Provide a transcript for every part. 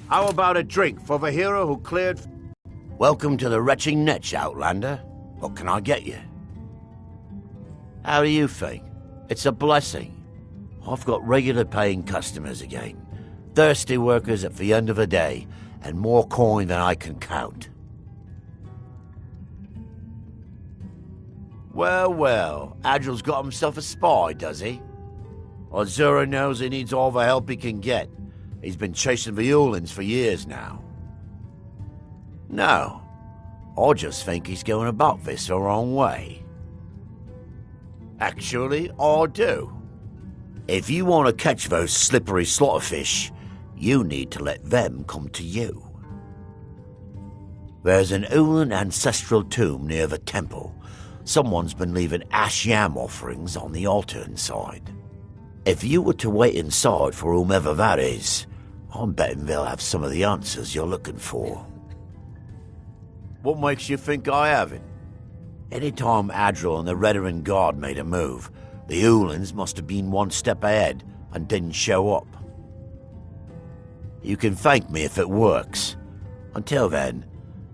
How about a drink for the hero who cleared... Welcome to the retching niche, Outlander. What can I get you? How do you think? It's a blessing. I've got regular paying customers again. Thirsty workers at the end of the day, and more coin than I can count. Well, well, Adril's got himself a spy, does he? Azura knows he needs all the help he can get. He's been chasing the Ulans for years now. No, I just think he's going about this the wrong way. Actually, I do. If you want to catch those slippery slaughterfish, you need to let them come to you. There's an Ulan ancestral tomb near the temple. Someone's been leaving ash yam offerings on the altar inside. If you were to wait inside for whomever that is, I'm betting they'll have some of the answers you're looking for. What makes you think I haven't? Anytime Adril and the Redarin Guard made a move, the Ulans must have been one step ahead and didn't show up. You can thank me if it works. Until then,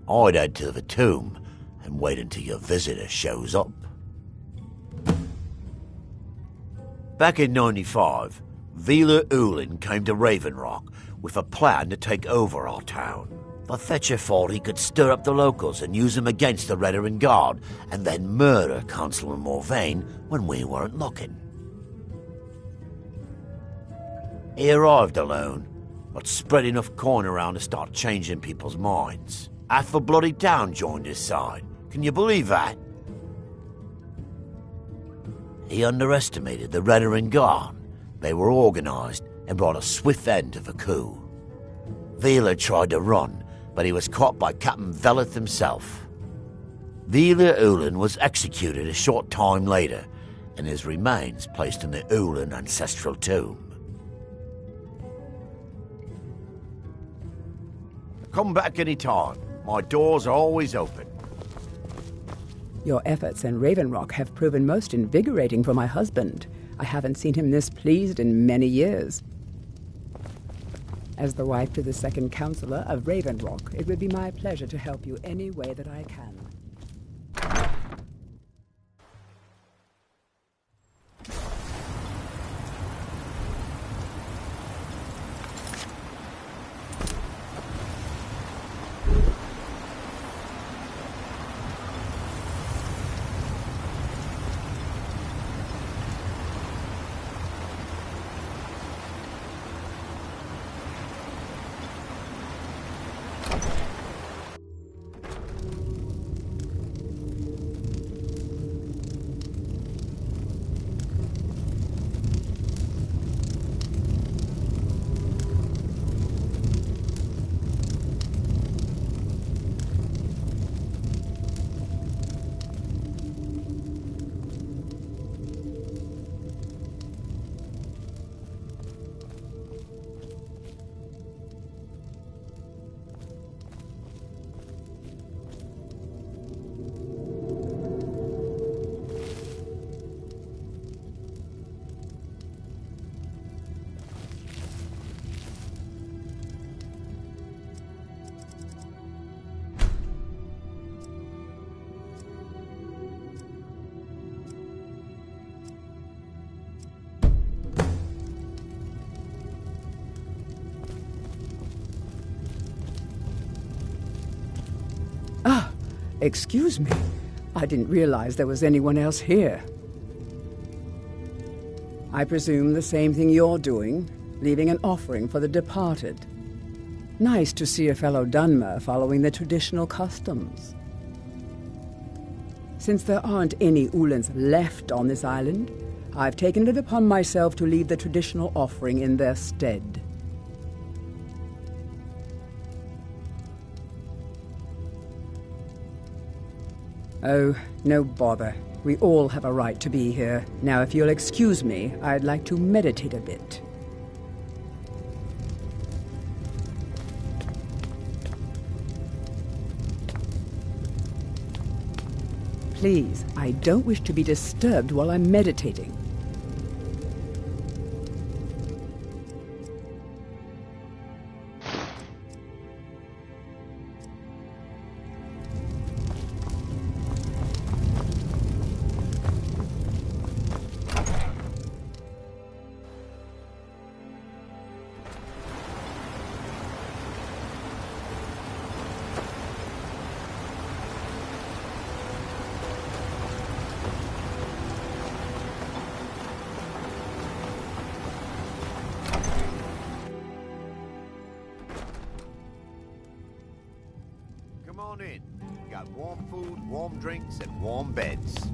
I'd head to the tomb and wait until your visitor shows up. Back in 95, Vila Ulan came to Raven Rock with a plan to take over our town. The Fetcher thought he could stir up the locals and use them against the Redarin Guard, and then murder Constable Morvain when we weren't looking. He arrived alone, but spread enough coin around to start changing people's minds. Half the bloody town joined his side. Can you believe that? He underestimated the Redarin Guard. They were organized and brought a swift end to the coup. Vila tried to run, but he was caught by Captain Veleth himself. Vila Ulan was executed a short time later, and his remains placed in the Ulan ancestral tomb. Come back any time. My doors are always open. Your efforts in Raven Rock have proven most invigorating for my husband. I haven't seen him this pleased in many years. As the wife to the second counselor of Raven Rock, it would be my pleasure to help you any way that I can. Excuse me. I didn't realize there was anyone else here. I presume the same thing you're doing, leaving an offering for the departed. Nice to see a fellow Dunmer following the traditional customs. Since there aren't any Ulans left on this island, I've taken it upon myself to leave the traditional offering in their stead. Oh, no bother. We all have a right to be here. Now, if you'll excuse me, I'd like to meditate a bit. Please, I don't wish to be disturbed while I'm meditating. on in. We got warm food, warm drinks, and warm beds.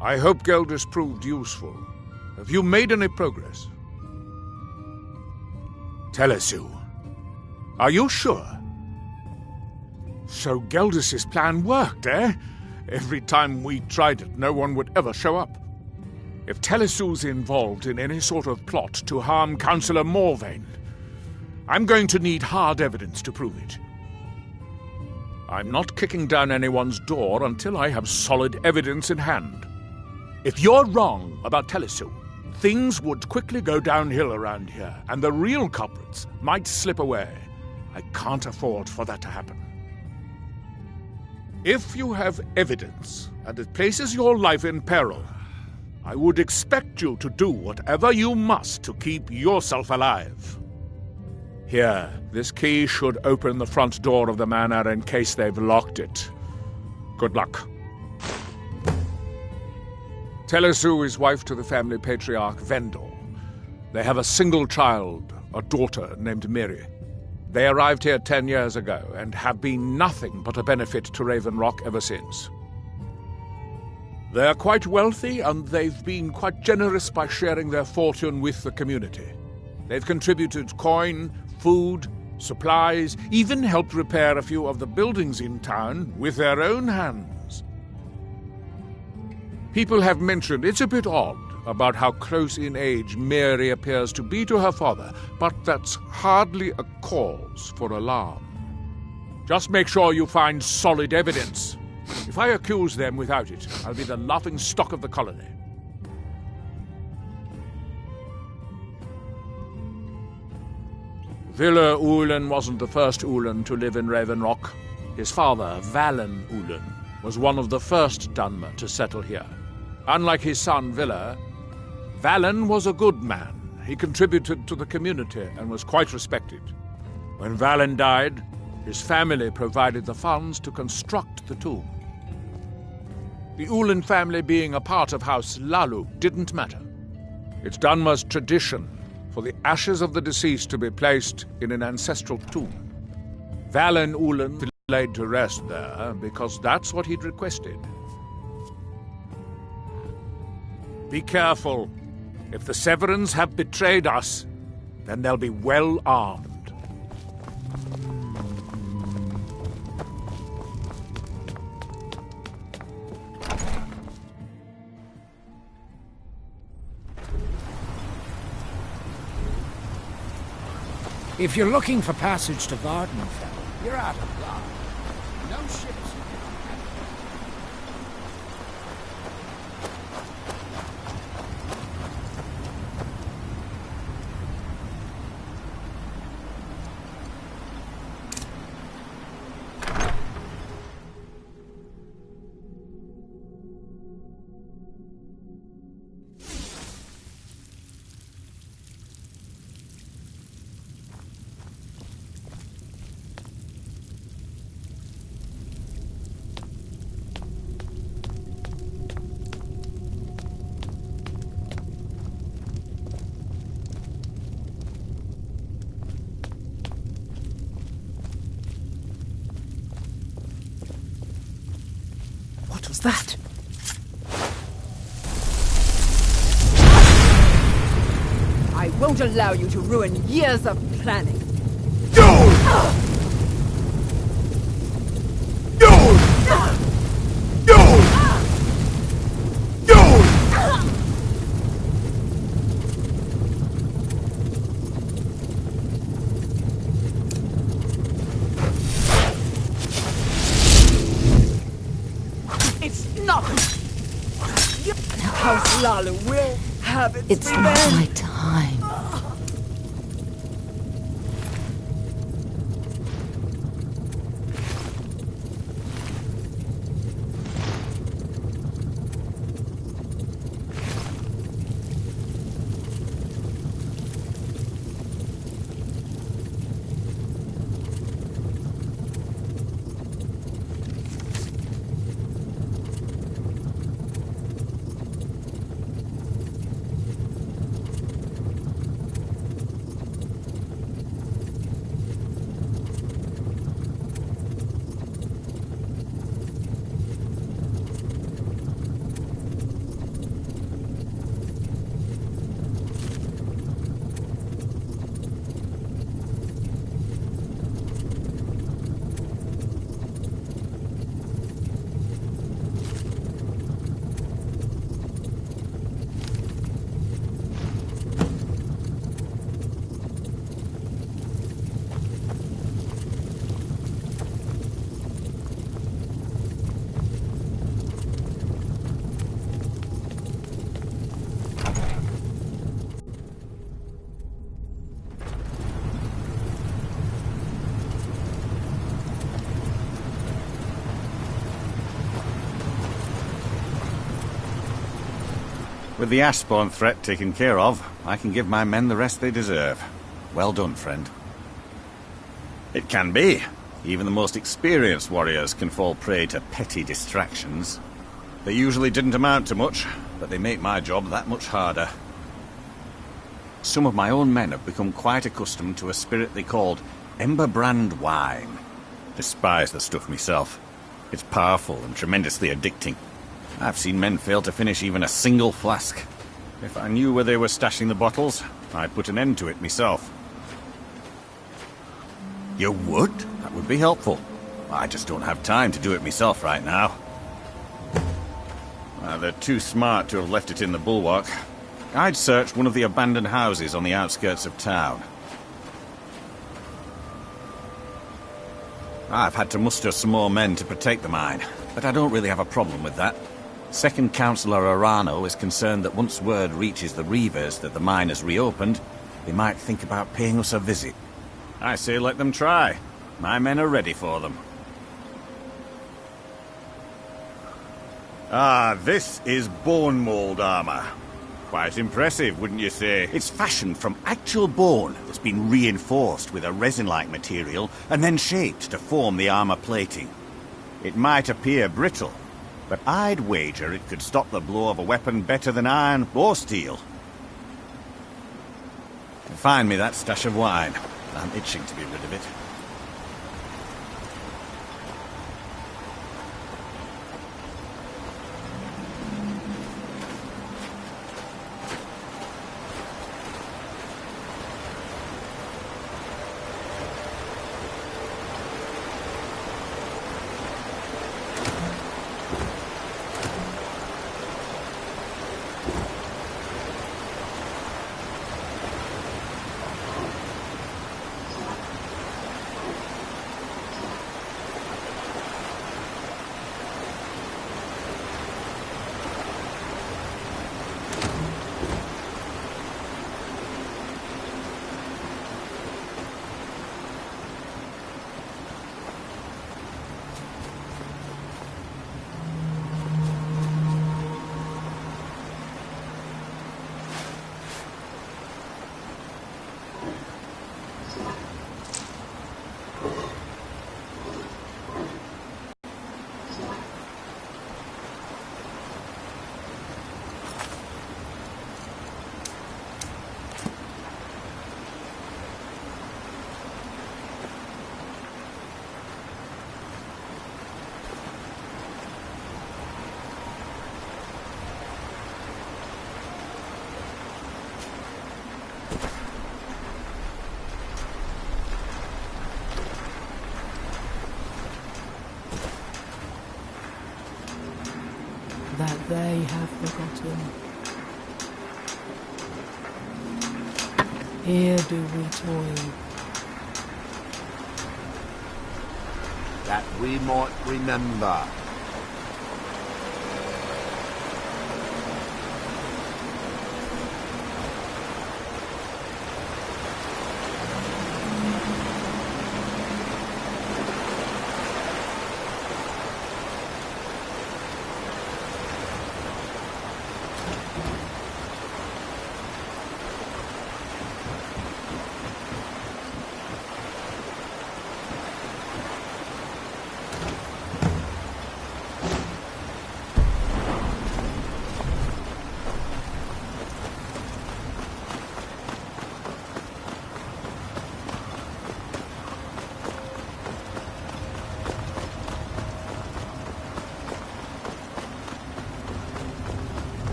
I hope Gelders proved useful. Have you made any progress? Telesu, are you sure? So Gelders' plan worked, eh? Every time we tried it, no one would ever show up. If Telesu's involved in any sort of plot to harm Councillor Morvain, I'm going to need hard evidence to prove it. I'm not kicking down anyone's door until I have solid evidence in hand. If you're wrong about Telesu, things would quickly go downhill around here, and the real culprits might slip away. I can't afford for that to happen. If you have evidence, and it places your life in peril, I would expect you to do whatever you must to keep yourself alive. Here, this key should open the front door of the manor in case they've locked it. Good luck. Telesu is wife to the family patriarch Vendor. They have a single child, a daughter named Miri. They arrived here 10 years ago and have been nothing but a benefit to Raven Rock ever since. They're quite wealthy, and they've been quite generous by sharing their fortune with the community. They've contributed coin, food, supplies, even helped repair a few of the buildings in town with their own hands. People have mentioned it's a bit odd about how close in age Mary appears to be to her father, but that's hardly a cause for alarm. Just make sure you find solid evidence. If I accuse them without it, I'll be the laughing stock of the colony. Villa Ulen wasn't the first Ulen to live in Raven Rock. His father, Valen Ulen, was one of the first Dunmer to settle here. Unlike his son, Villa, Valen was a good man. He contributed to the community and was quite respected. When Valen died, his family provided the funds to construct the tomb. The Ulen family being a part of House Lalu didn't matter. It's Dunmer's tradition for the ashes of the deceased to be placed in an ancestral tomb. Valen Ulen laid to rest there because that's what he'd requested. Be careful. If the Severans have betrayed us, then they'll be well armed. If you're looking for passage to Vardenfell, you're out of luck. No ships. What was that? I won't allow you to ruin years of planning. It's not. House Lala will have its revenge. Not my time. With the Ashbourne threat taken care of, I can give my men the rest they deserve. Well done, friend. It can be. Even the most experienced warriors can fall prey to petty distractions. They usually didn't amount to much, but they make my job that much harder. Some of my own men have become quite accustomed to a spirit they called Emberbrand wine. Despise the stuff myself. It's powerful and tremendously addicting. I've seen men fail to finish even a single flask. If I knew where they were stashing the bottles, I'd put an end to it myself. You would? That would be helpful. I just don't have time to do it myself right now. They're too smart to have left it in the bulwark. I'd search one of the abandoned houses on the outskirts of town. I've had to muster some more men to protect the mine, but I don't really have a problem with that. Second Councillor Arano is concerned that once word reaches the Reavers that the mine has reopened, they might think about paying us a visit. I say let them try. My men are ready for them. Ah, this is bone mold armor. Quite impressive, wouldn't you say? It's fashioned from actual bone that's been reinforced with a resin-like material and then shaped to form the armor plating. It might appear brittle, but I'd wager it could stop the blow of a weapon better than iron or steel. Find me that stash of wine. I'm itching to be rid of it. That they have forgotten. Here do we toil. That we might remember.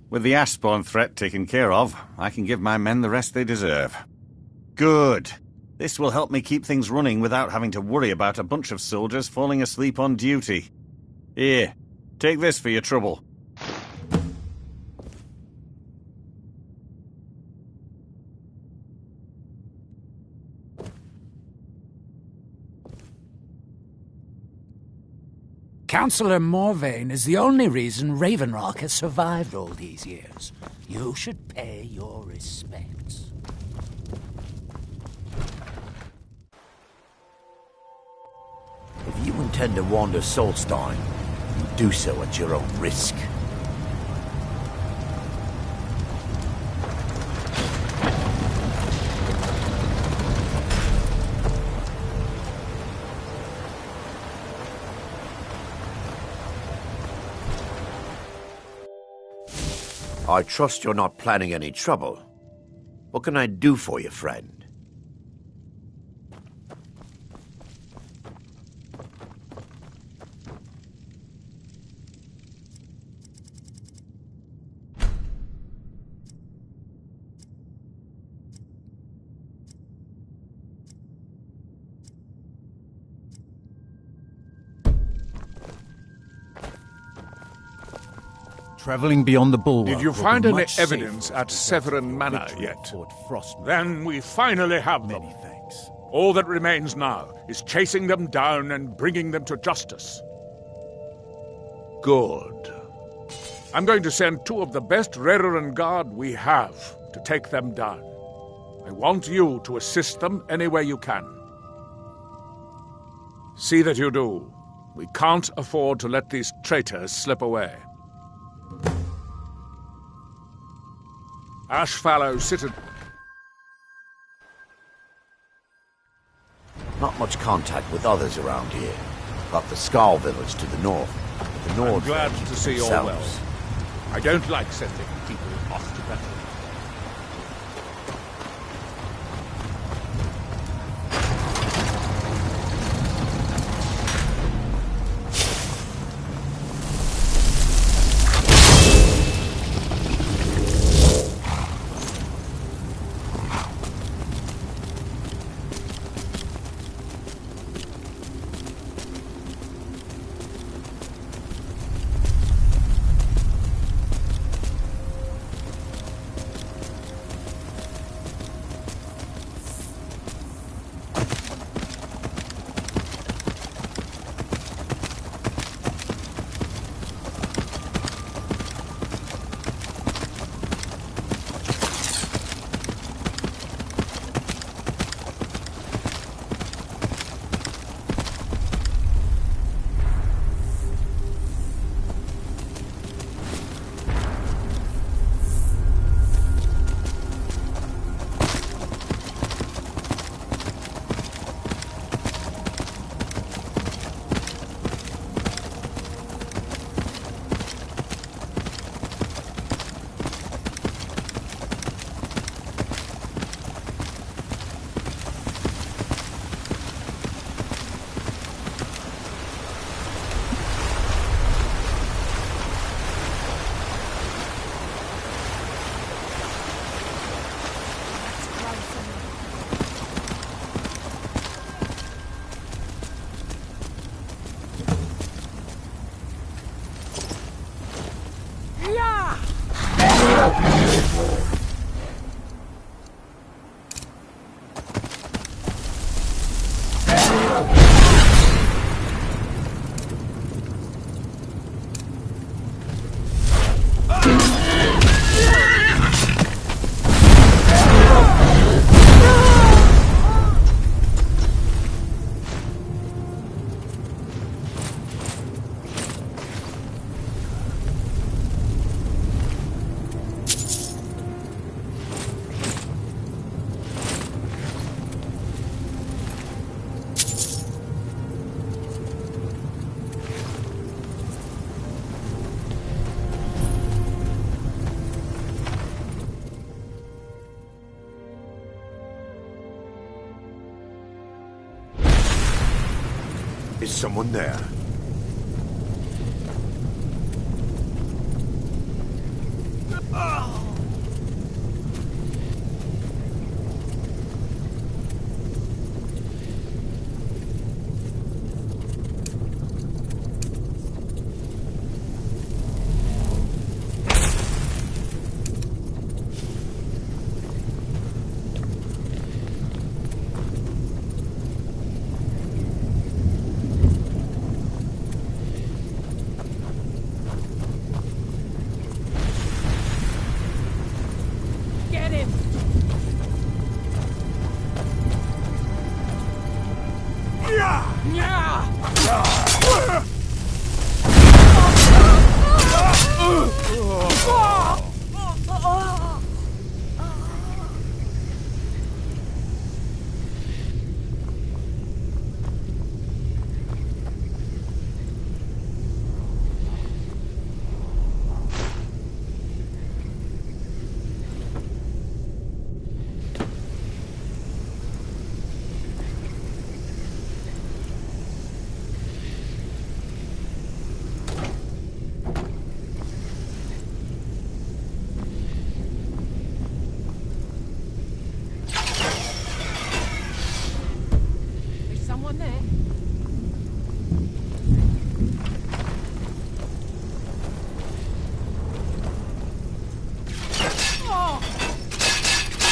With the Ashbourne threat taken care of, I can give my men the rest they deserve. Good. This will help me keep things running without having to worry about a bunch of soldiers falling asleep on duty. Here, take this for your trouble. Councillor Morvain is the only reason Ravenrock has survived all these years. You should pay your respects. If you intend to wander Solstheim, you do so at your own risk. I trust you're not planning any trouble. What can I do for you, friend? Travelling beyond the bulwark. Did you will be find any much evidence safer at than Severin Manor victory yet? at Fort Frostmourne. Then we finally have them. Many thanks. All that remains now is chasing them down and bringing them to justice. Good. I'm going to send 2 of the best Rerenn Guard we have to take them down. I want you to assist them any way you can. See that you do. We can't afford to let these traitors slip away. Ashfallow Citadel. Not much contact with others around here. Got the Skull village to the north. The I'm north glad village to see all themselves. well. I don't like sending people off to battle. Is someone there?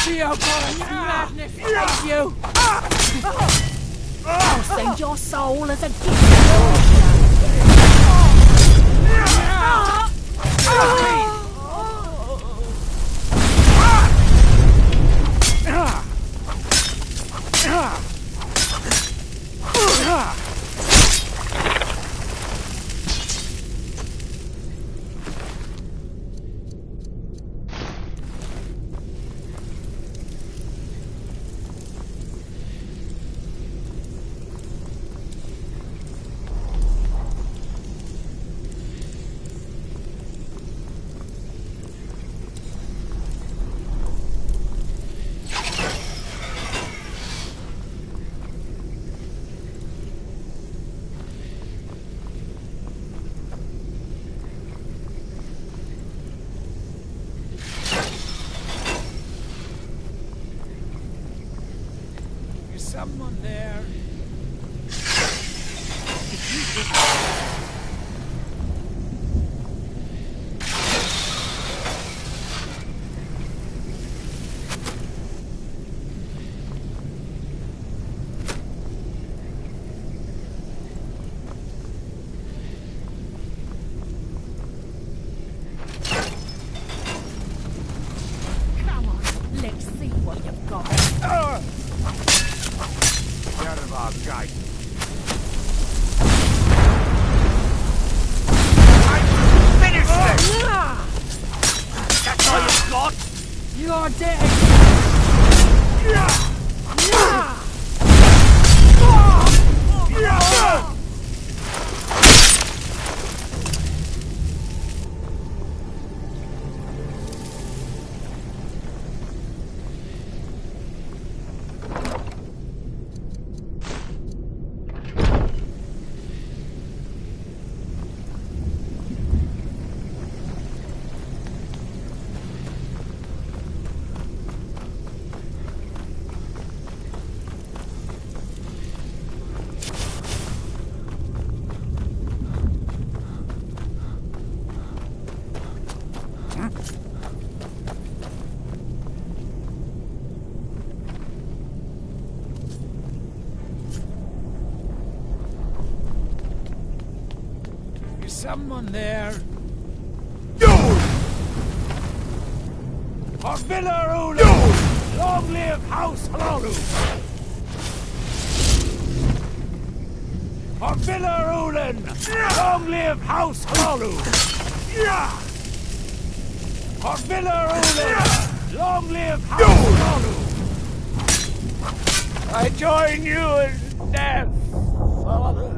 See how God madness takes you! I'll send your soul as a gift. Someone there. Come on, let's see what you've got. Out of our gate. Finish this! That's all you've got? You're dead! Is someone there? Villa long live House Halaru! Villa long live House Halaru! Villa long live House Halaru! I join you in death, Father.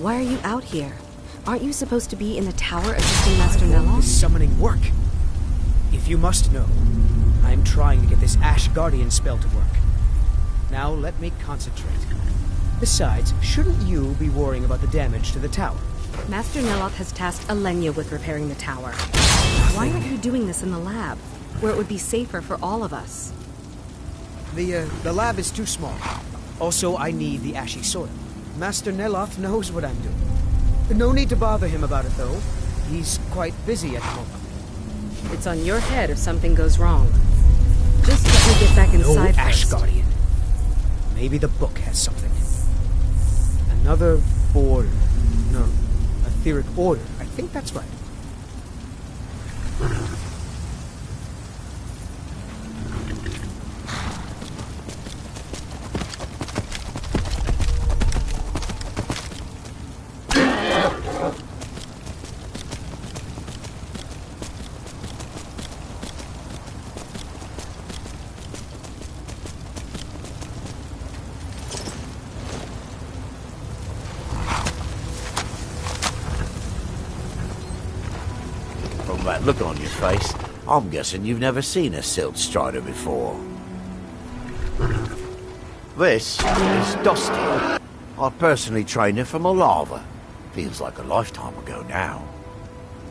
Why are you out here? Aren't you supposed to be in the tower assisting Master Neloth? This summoning work. If you must know, I am trying to get this Ash Guardian spell to work. Now let me concentrate. Besides, shouldn't you be worrying about the damage to the tower? Master Neloth has tasked Alenia with repairing the tower. Why aren't you doing this in the lab, where it would be safer for all of us? The lab is too small. Also, I need the ashy soil. Master Neloth knows what I'm doing. No need to bother him about it, though. He's quite busy at the moment. It's on your head if something goes wrong. Just let me get back inside No Ash first. Guardian. Maybe the book has something. Another boiler. No, etheric oil. I think that's right. From that look on your face, I'm guessing you've never seen a Silt Strider before. This is Dusty. I personally trained her from a lava. Feels like a lifetime ago now.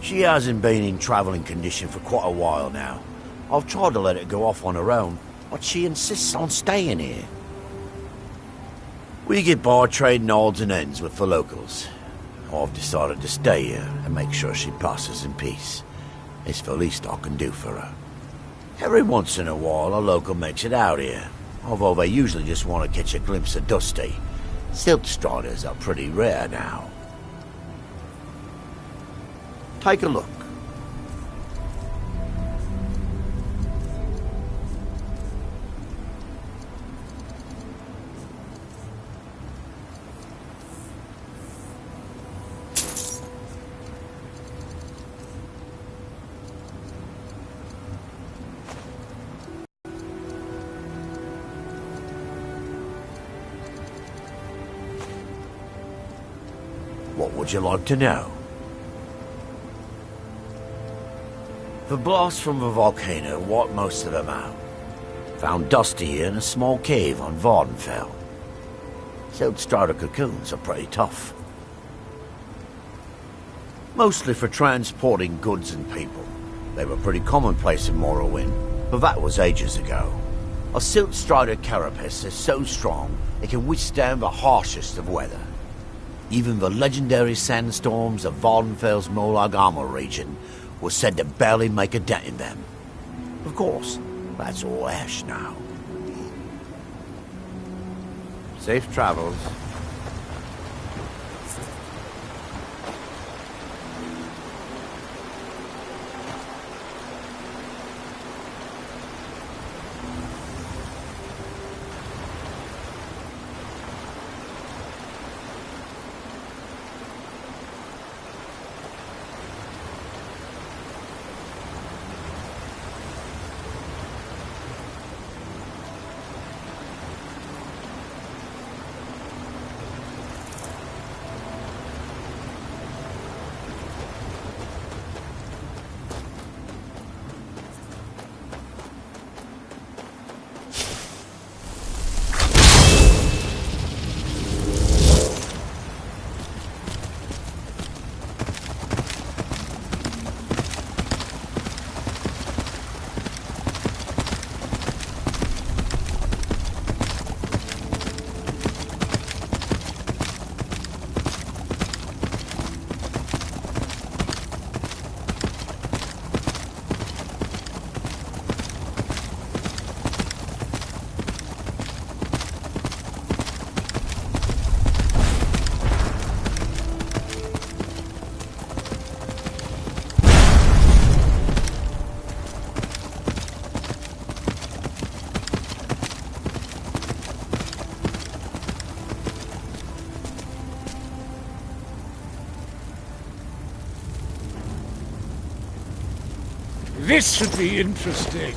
She hasn't been in travelling condition for quite a while now. I've tried to let her go off on her own, but she insists on staying here. We get by trading odds and ends with the locals. I've decided to stay here and make sure she passes in peace. It's the least I can do for her. Every once in a while, a local makes it out here, although they usually just want to catch a glimpse of Dusty. Silt Striders are pretty rare now. Take a look. What would you like to know? The blast from the volcano wiped most of them out. Found Dusty in a small cave on Vardenfell. Silt Strider cocoons are pretty tough. Mostly for transporting goods and people. They were pretty commonplace in Morrowind, but that was ages ago. A Silt Strider carapace is so strong it can withstand the harshest of weather. Even the legendary sandstorms of Vardenfell's Molag Armor region were said to barely make a dent in them. Of course, that's all ash now. Safe travels. This should be interesting.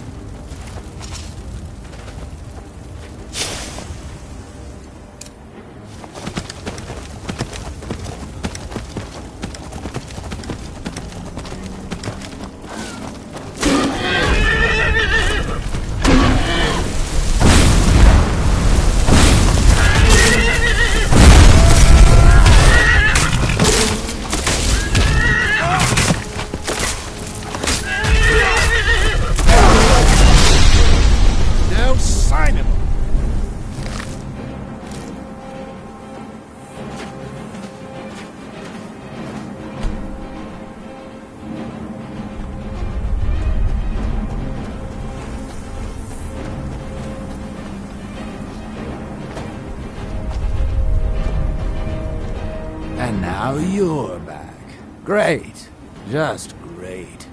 Now you're back. Great. Just great.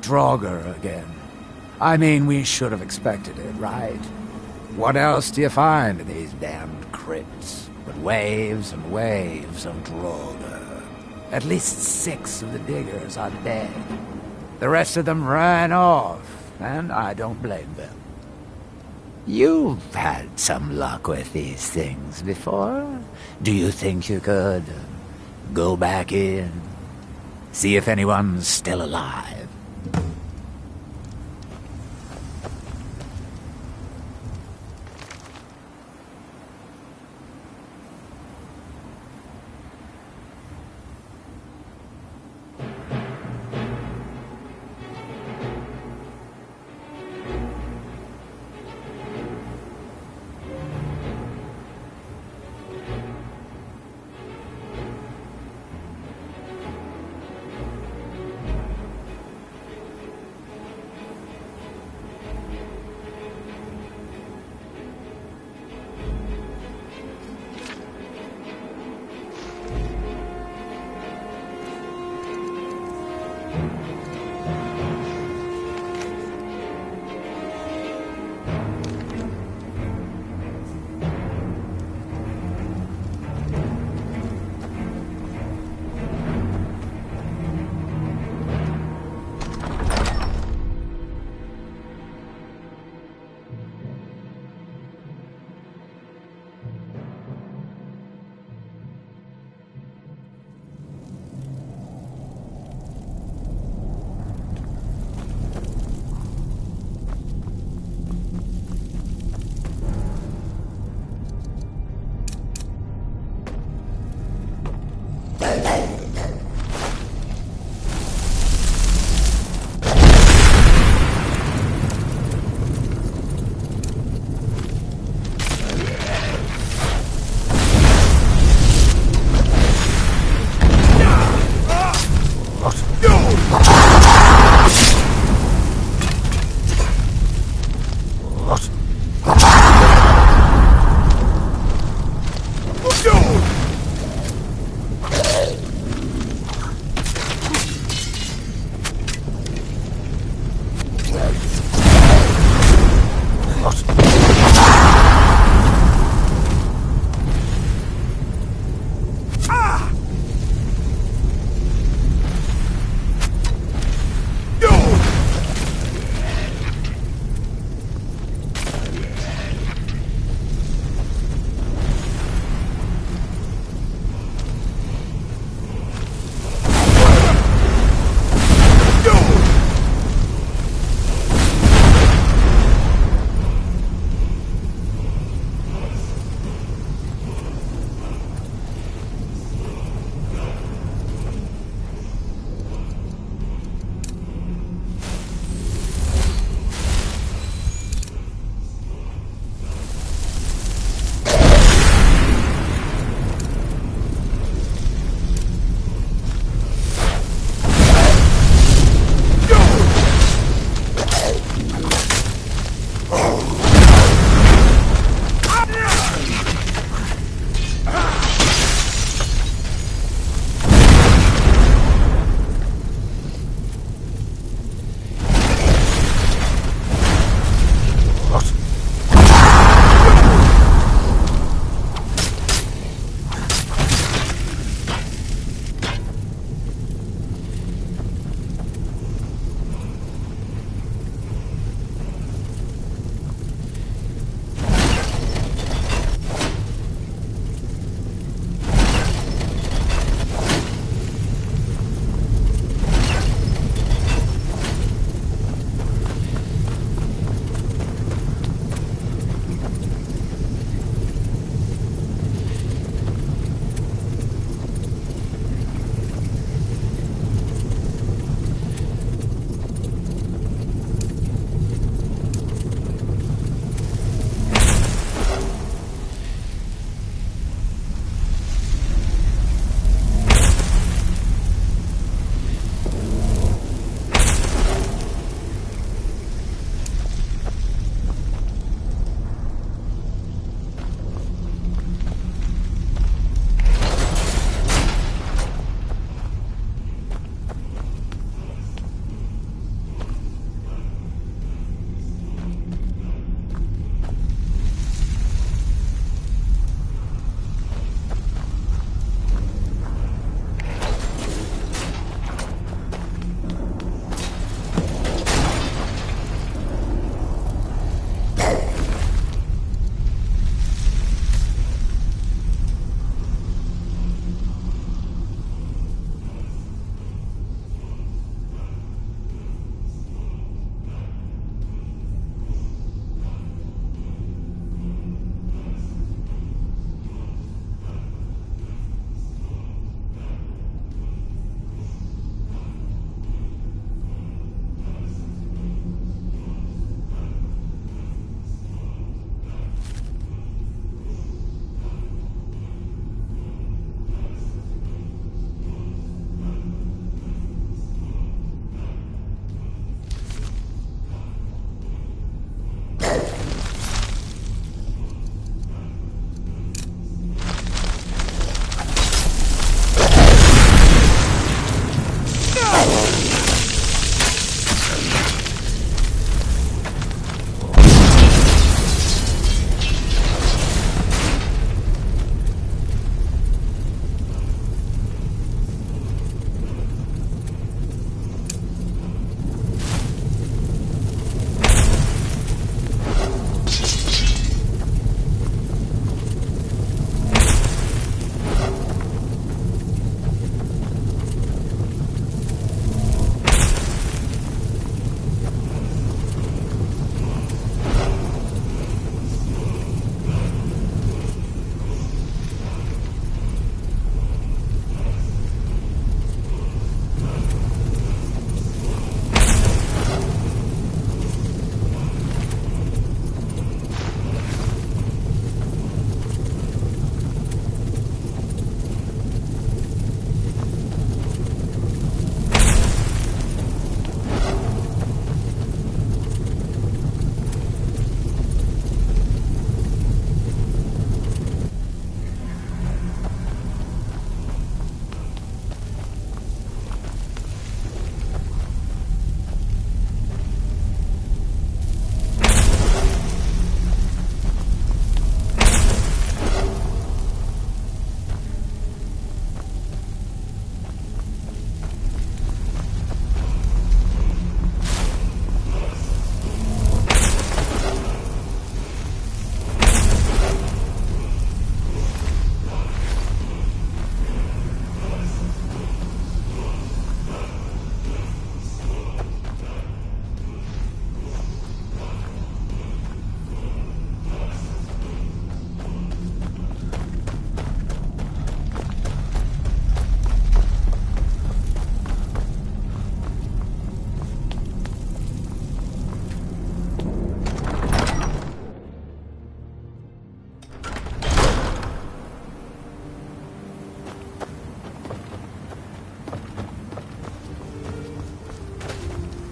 Draugr again. I mean, we should have expected it, right? What else do you find in these damned crypts but waves and waves of Draugr? At least 6 of the diggers are dead. The rest of them ran off, and I don't blame them. You've had some luck with these things before. Do you think you could go back in, see if anyone's still alive?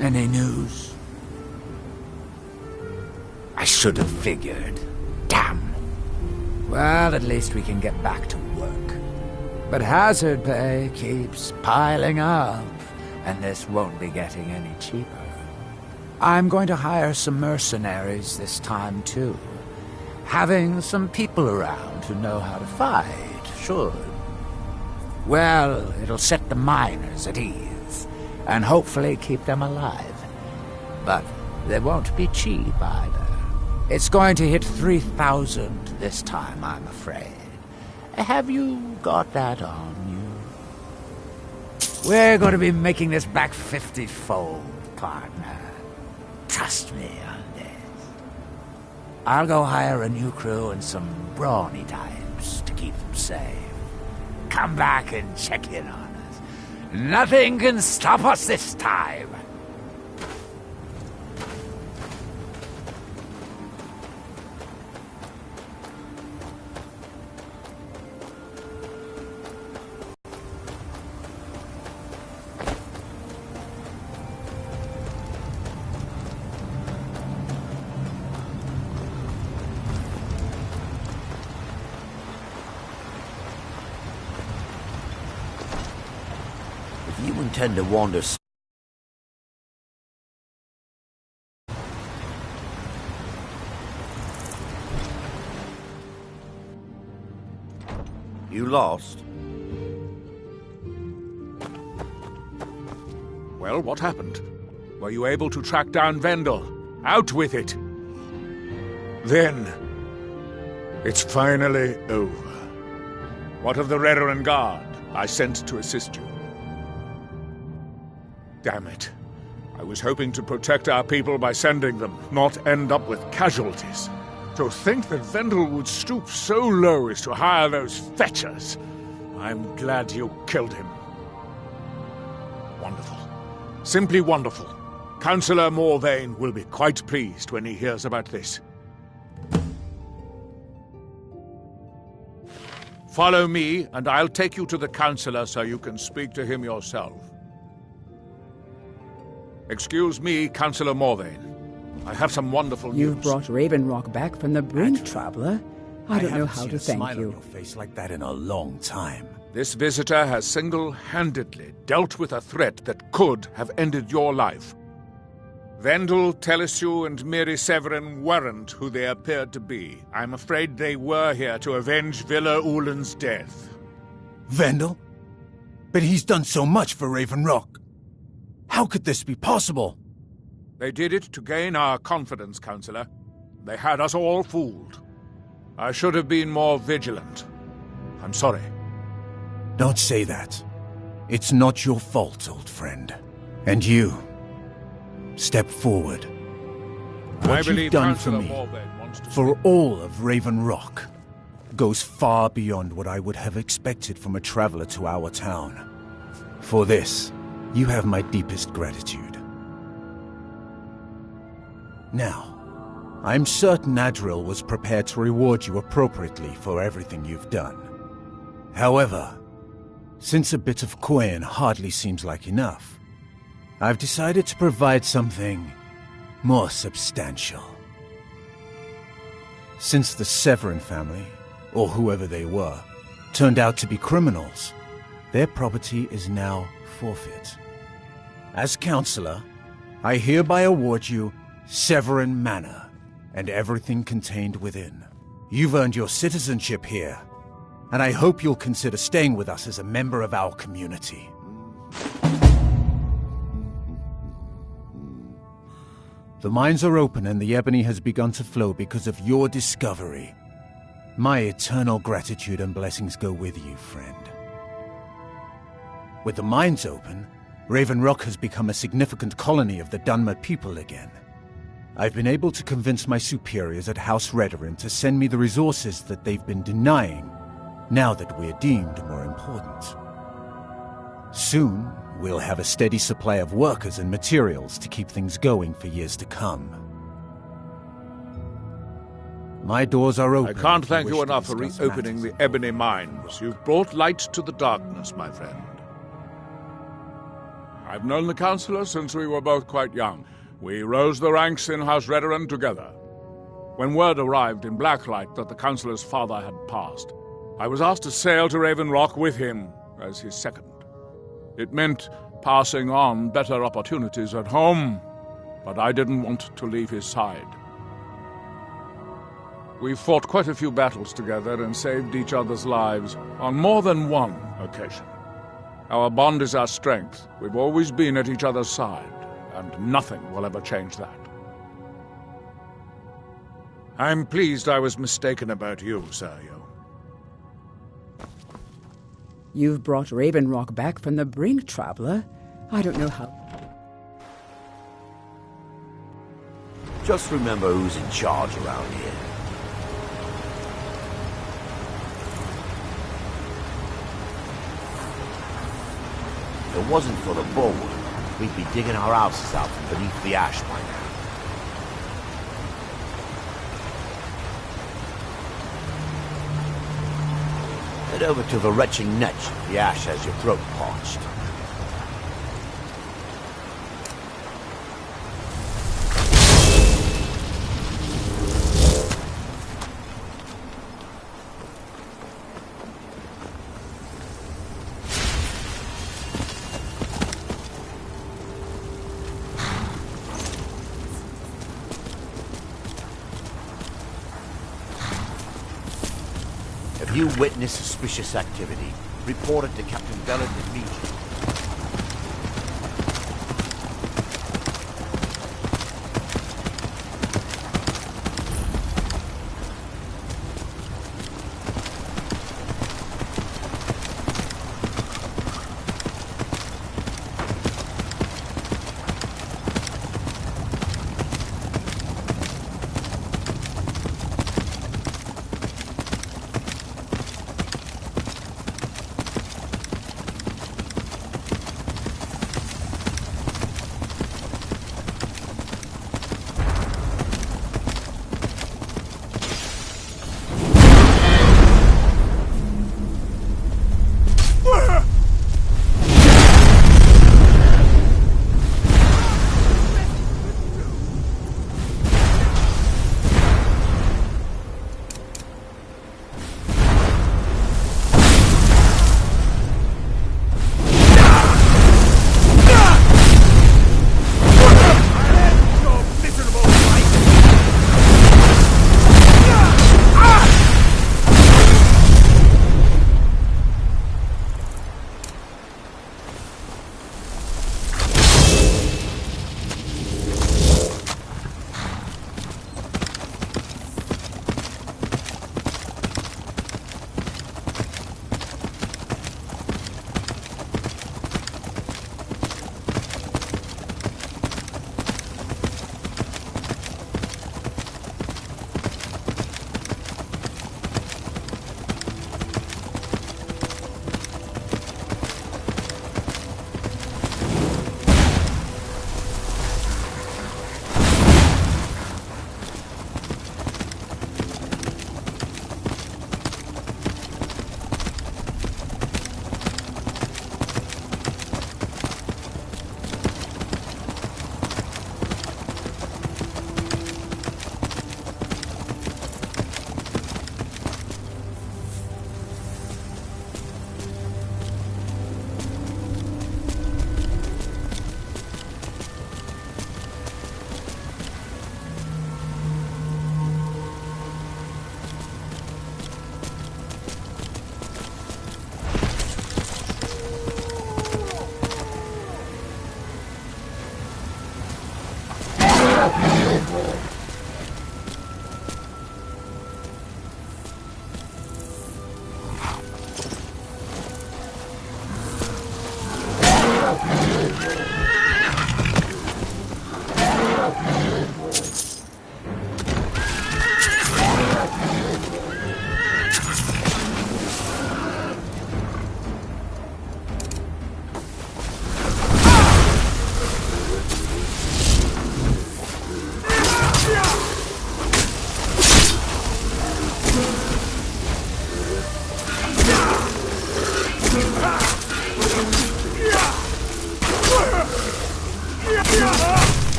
Any news? I should have figured. Damn. Well, at least we can get back to work. But hazard pay keeps piling up, and this won't be getting any cheaper. I'm going to hire some mercenaries this time, too. Having some people around who know how to fight should. Well, it'll set the miners at ease, and hopefully keep them alive. But they won't be cheap either. It's going to hit 3,000 this time, I'm afraid. Have you got that on you? We're going to be making this back 50-fold, partner. Trust me on this. I'll go hire a new crew and some brawny types to keep them safe. Come back and check in on us. Nothing can stop us this time. You intend to wander... You lost? Well, what happened? Were you able to track down Vendel? Out with it! Then... it's finally over. What of the Reverend Guard I sent to assist you? Damn it. I was hoping to protect our people by sending them, not end up with casualties. To think that Vendel would stoop so low as to hire those fetchers. I'm glad you killed him. Wonderful. Simply wonderful. Councillor Morvain will be quite pleased when he hears about this. Follow me, and I'll take you to the Councillor so you can speak to him yourself. Excuse me, Councillor Morvain. I have some wonderful news. You've brought Raven Rock back from the brink, Traveler. I don't know how to thank smile you. on your face like that in a long time. This visitor has single-handedly dealt with a threat that could have ended your life. Vendel, Telesue, and Miri Severin weren't who they appeared to be. I'm afraid they were here to avenge Villa Ulen's death. Vendel? But he's done so much for Raven Rock. How could this be possible? They did it to gain our confidence, Councillor. They had us all fooled. I should have been more vigilant. I'm sorry. Don't say that. It's not your fault, old friend. And you... step forward. What you've done for me, for all of Raven Rock, goes far beyond what I would have expected from a traveler to our town. For this, you have my deepest gratitude. Now, I'm certain Adril was prepared to reward you appropriately for everything you've done. However, since a bit of coin hardly seems like enough, I've decided to provide something more substantial. Since the Severin family, or whoever they were, turned out to be criminals, their property is now forfeit. As Councillor, I hereby award you Severin Manor and everything contained within. You've earned your citizenship here, and I hope you'll consider staying with us as a member of our community. The mines are open and the ebony has begun to flow because of your discovery. My eternal gratitude and blessings go with you, friend. With the mines open, Raven Rock has become a significant colony of the Dunmer people again. I've been able to convince my superiors at House Redoran to send me the resources that they've been denying, now that we're deemed more important. Soon, we'll have a steady supply of workers and materials to keep things going for years to come. My doors are open. I can't thank you enough for reopening the ebony mines. You've brought light to the darkness, my friend. I've known the Councillor since we were both quite young. We rose the ranks in House Redoran together. When word arrived in Blacklight that the Councillor's father had passed, I was asked to sail to Raven Rock with him as his second. It meant passing on better opportunities at home, but I didn't want to leave his side. We've fought quite a few battles together and saved each other's lives on more than one occasion. Our bond is our strength. We've always been at each other's side, and nothing will ever change that. I'm pleased I was mistaken about you, Sergio. You've brought Raven Rock back from the brink, traveler. I don't know how... Just remember who's in charge around here. If it wasn't for the bullwhip, we'd be digging our houses out from beneath the ash by now. Head over to the retching netch if the ash has your throat parched. If you witness suspicious activity, report it to Captain Bellet immediately.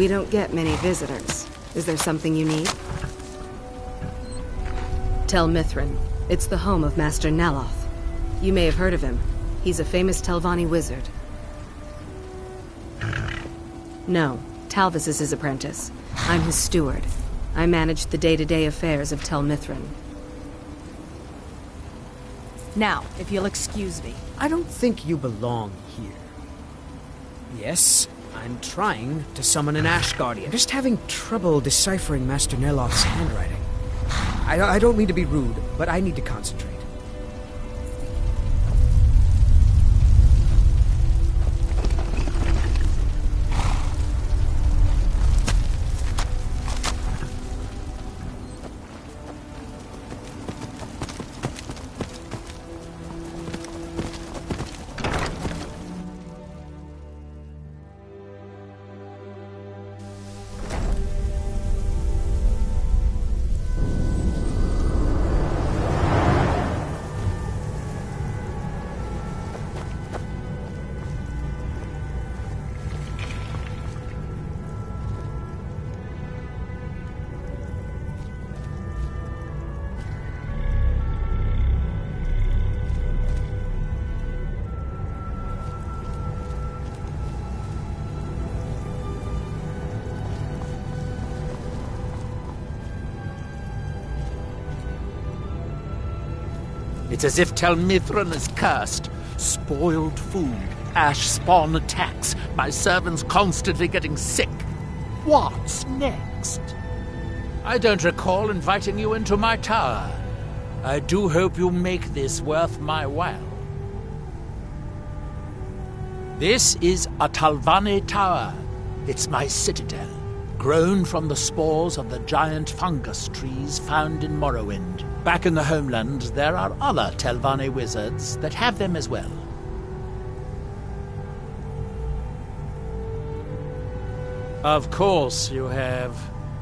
We don't get many visitors. Is there something you need? Tel Mithrin. It's the home of Master Neloth. You may have heard of him. He's a famous Telvanni wizard. No, Talvis is his apprentice. I'm his steward. I manage the day-to-day affairs of Tel Mithrin. Now, if you'll excuse me. I don't think you belong here. Yes, I'm trying to summon an Ash Guardian. I'm just having trouble deciphering Master Neloth's handwriting. I don't mean to be rude, but I need to concentrate. It's as if Tel Mithrin is cursed. Spoiled food, ash spawn attacks, my servants constantly getting sick. What's next? I don't recall inviting you into my tower. I do hope you make this worth my while. This is a Telvanni tower. It's my citadel, grown from the spores of the giant fungus trees found in Morrowind. Back in the homeland, there are other Telvanni wizards that have them as well. Of course you have.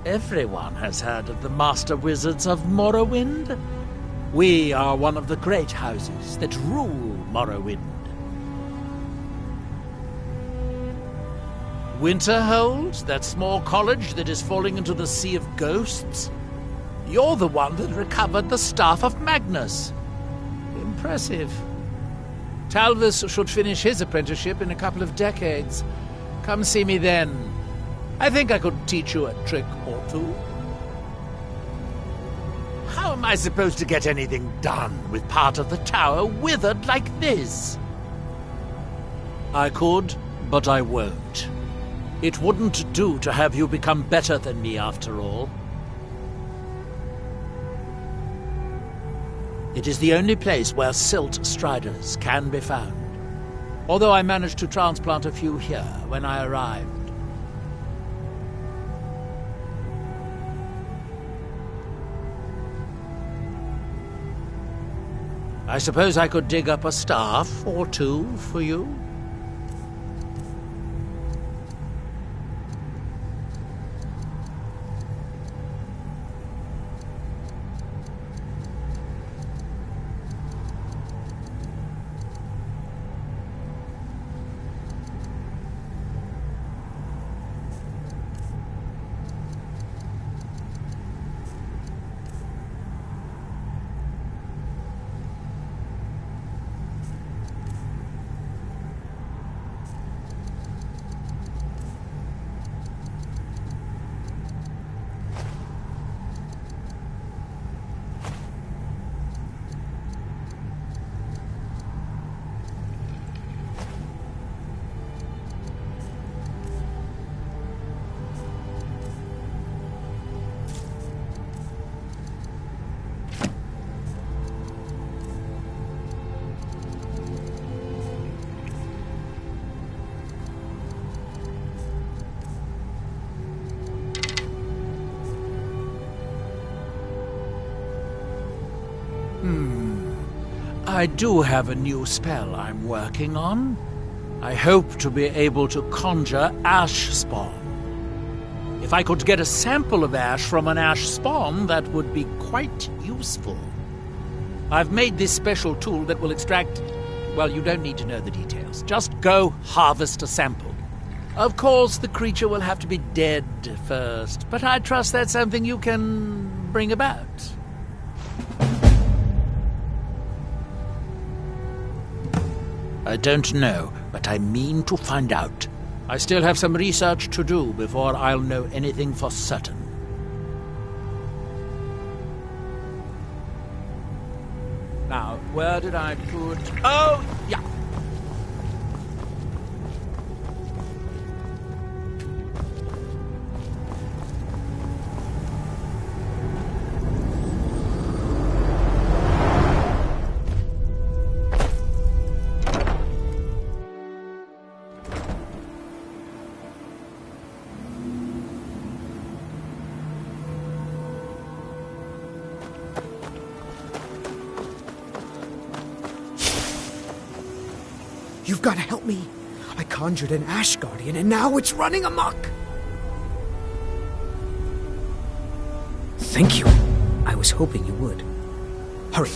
Everyone has heard of the Master Wizards of Morrowind. We are one of the great houses that rule Morrowind. Winterhold, that small college that is falling into the Sea of Ghosts? You're the one that recovered the Staff of Magnus. Impressive. Talvis should finish his apprenticeship in a couple of decades. Come see me then. I think I could teach you a trick or two. How am I supposed to get anything done with part of the tower withered like this? I could, but I won't. It wouldn't do to have you become better than me after all. It is the only place where silt striders can be found, although I managed to transplant a few here when I arrived. I suppose I could dig up a staff or two for you? I do have a new spell I'm working on. I hope to be able to conjure ash spawn. If I could get a sample of ash from an ash spawn, that would be quite useful. I've made this special tool that will extract... Well, you don't need to know the details. Just go harvest a sample. Of course, the creature will have to be dead first, but I trust that's something you can bring about. I don't know, but I mean to find out. I still have some research to do before I'll know anything for certain. Now, where did I put... Oh, yeah. You've got to help me. I conjured an Ash Guardian, and now it's running amok. Thank you. I was hoping you would. Hurry.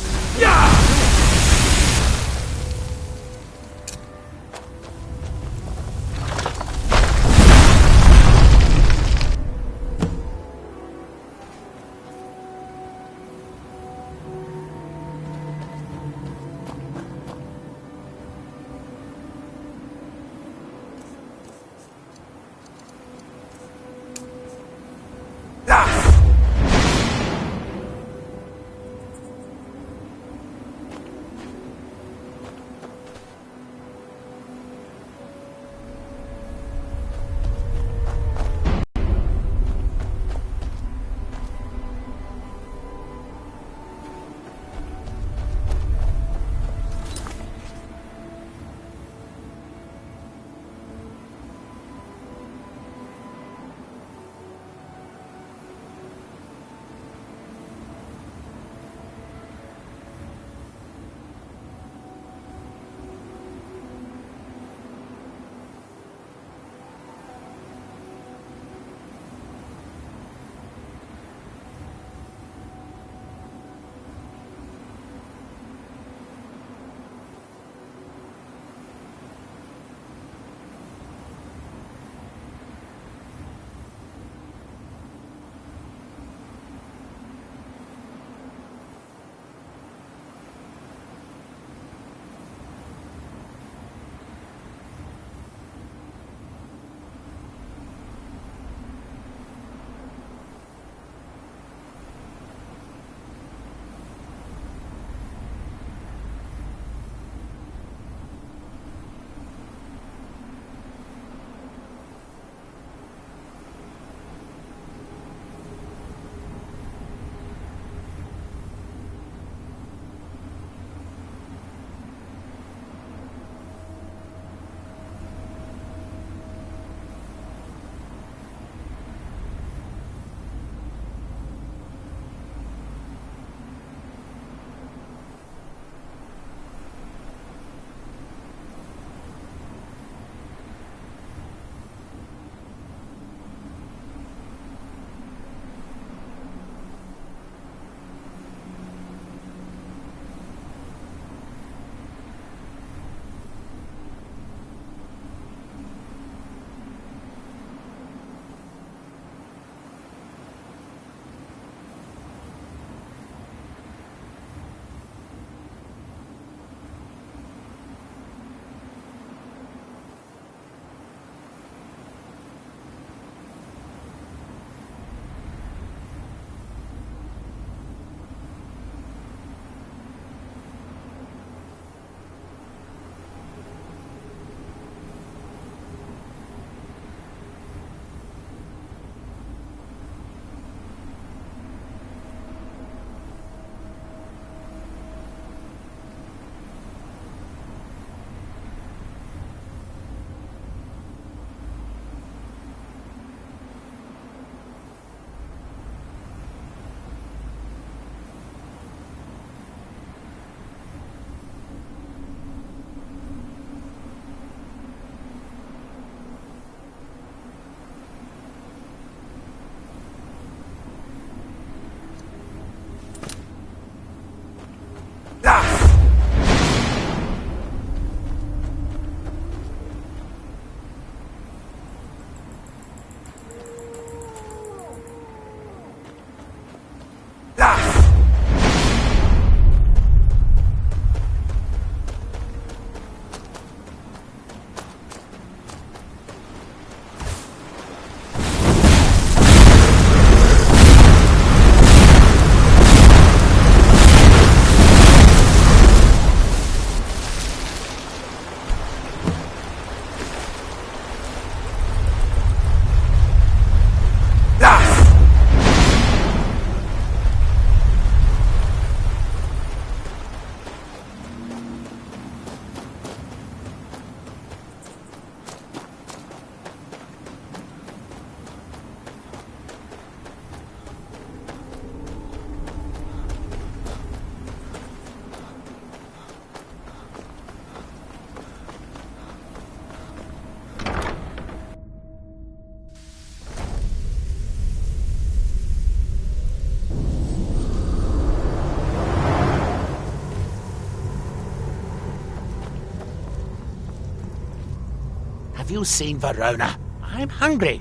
Have you seen Verona? I'm hungry.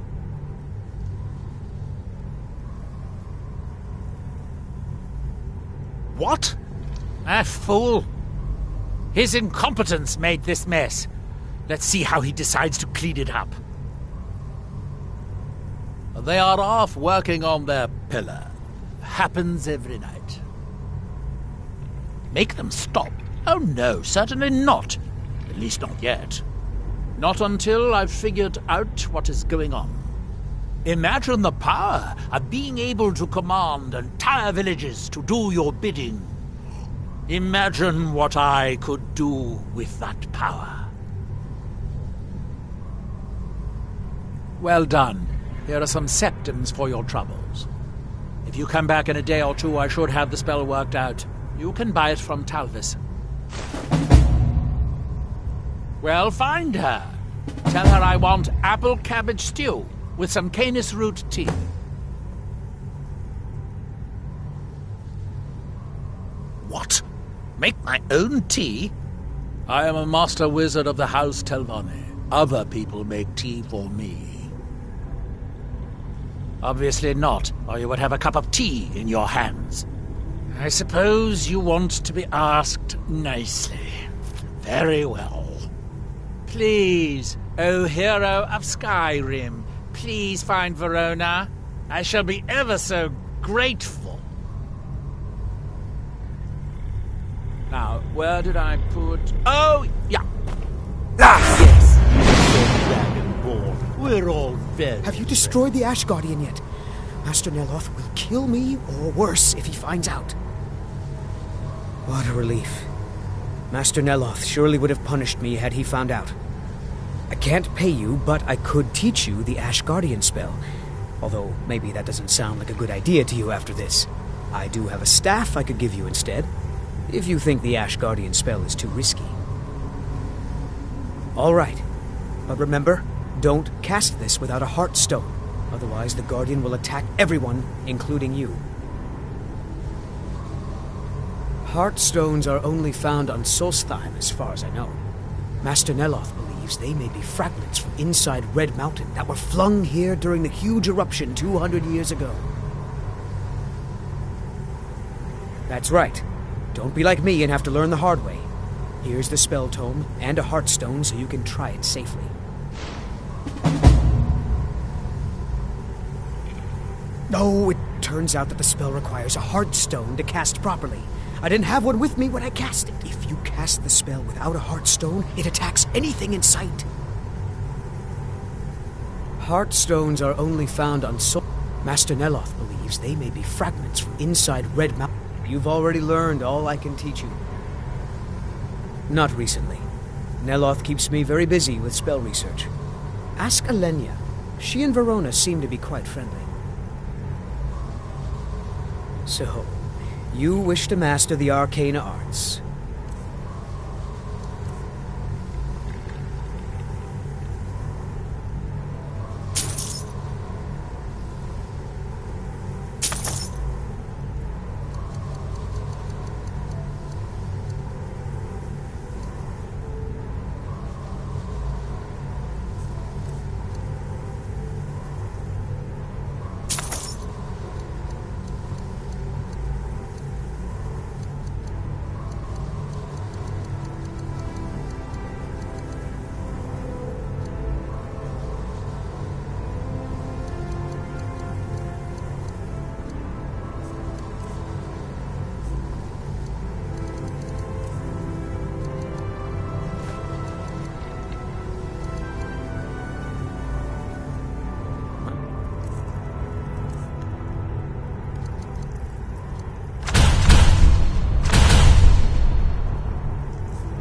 What? That fool. His incompetence made this mess. Let's see how he decides to clean it up. They are off working on their pillar. Happens every night. Make them stop? Oh no, certainly not. At least not yet. Not until I've figured out what is going on. Imagine the power of being able to command entire villages to do your bidding. Imagine what I could do with that power. Well done. Here are some septims for your troubles. If you come back in a day or two, I should have the spell worked out. You can buy it from Talvis. Well, find her. Tell her I want apple cabbage stew with some canis root tea. What? Make my own tea? I am a master wizard of the House Telvanni. Other people make tea for me. Obviously not, or you would have a cup of tea in your hands. I suppose you want to be asked nicely. Very well. Please, O hero of Skyrim, please find Verona. I shall be ever so grateful. Now, where did I put... Oh, yeah. Ah, yes. Dragonborn. We're all dead. Have you destroyed the Ash Guardian yet? Master Neloth will kill me, or worse, if he finds out. What a relief. Master Neloth surely would have punished me had he found out. I can't pay you, but I could teach you the Ash Guardian spell. Although, maybe that doesn't sound like a good idea to you after this. I do have a staff I could give you instead, if you think the Ash Guardian spell is too risky. All right. But remember, don't cast this without a Heartstone. Otherwise, the Guardian will attack everyone, including you. Heartstones are only found on Solstheim, as far as I know. Master Neloth believes they may be fragments from inside Red Mountain that were flung here during the huge eruption 200 years ago. That's right. Don't be like me and have to learn the hard way. Here's the spell tome and a Heartstone so you can try it safely. Oh, it turns out that the spell requires a Heartstone to cast properly. I didn't have one with me when I cast it. If you cast the spell without a Heartstone, it attacks anything in sight. Heartstones are only found on Master Neloth believes they may be fragments from inside Red Mountain. You've already learned all I can teach you. Not recently. Neloth keeps me very busy with spell research. Ask Alenia. She and Verona seem to be quite friendly. So, you wish to master the arcane arts.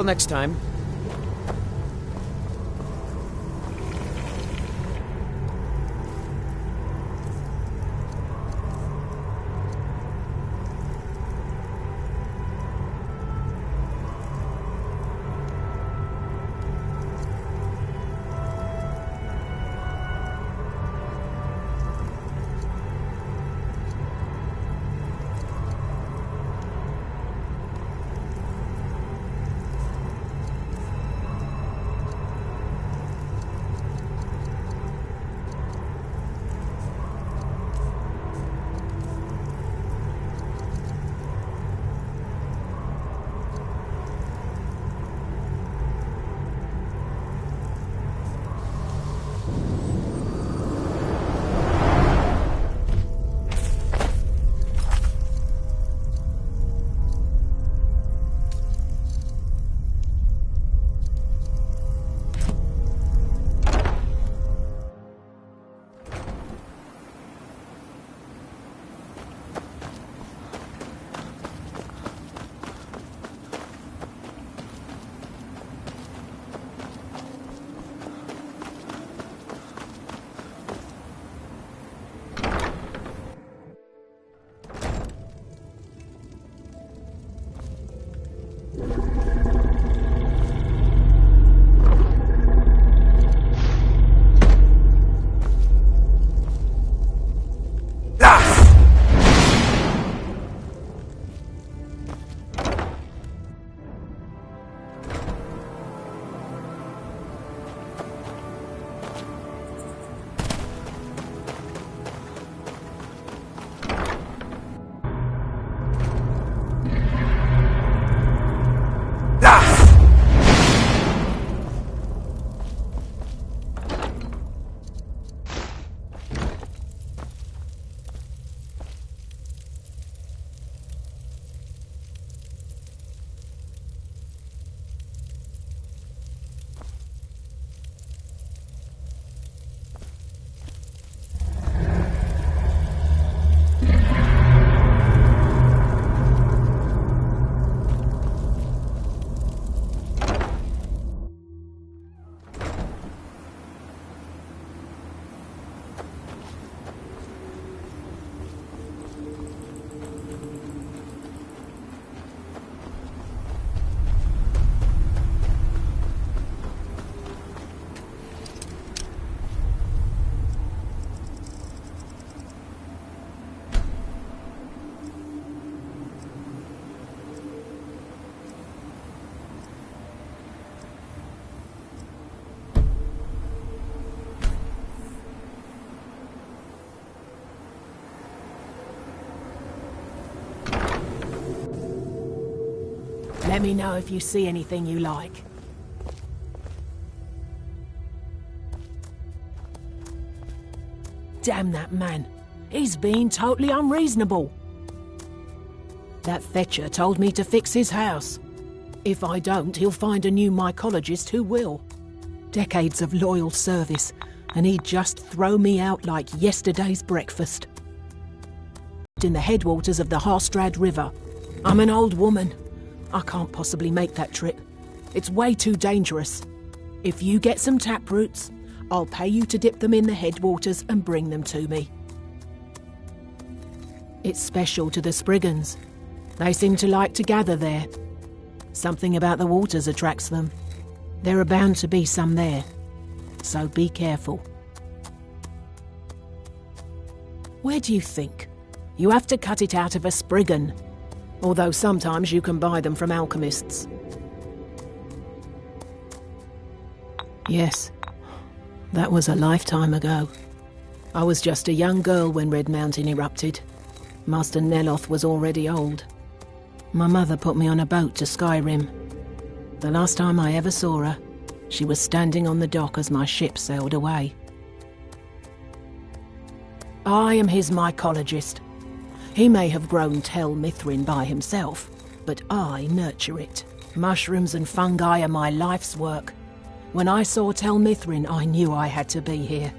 Until next time. Let me know if you see anything you like. Damn that man. He's been totally unreasonable. That fetcher told me to fix his house. If I don't, he'll find a new mycologist who will. Decades of loyal service, and he'd just throw me out like yesterday's breakfast. In the headwaters of the Harstrad River. I'm an old woman. I can't possibly make that trip. It's way too dangerous. If you get some taproots, I'll pay you to dip them in the headwaters and bring them to me. It's special to the Spriggans. They seem to like to gather there. Something about the waters attracts them. There are bound to be some there, so be careful. Where do you think? You have to cut it out of a Spriggan, although sometimes you can buy them from alchemists. Yes, that was a lifetime ago. I was just a young girl when Red Mountain erupted. Master Neloth was already old. My mother put me on a boat to Skyrim. The last time I ever saw her, she was standing on the dock as my ship sailed away. I am his mycologist. He may have grown Tel Mithrin by himself, but I nurture it. Mushrooms and fungi are my life's work. When I saw Tel Mithrin, I knew I had to be here.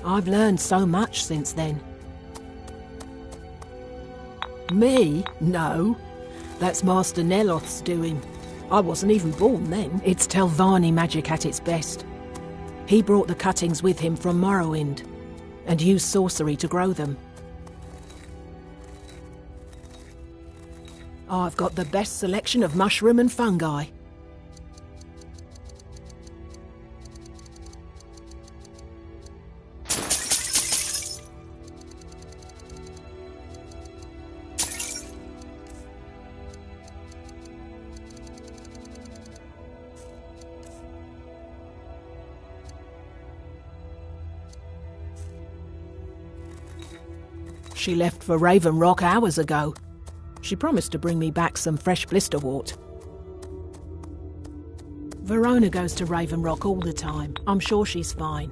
I've learned so much since then. Me? No. That's Master Neloth's doing. I wasn't even born then. It's Telvanni magic at its best. He brought the cuttings with him from Morrowind, and used sorcery to grow them. I've got the best selection of mushroom and fungi. She left for Raven Rock hours ago. She promised to bring me back some fresh blisterwort. Verona goes to Raven Rock all the time. I'm sure she's fine.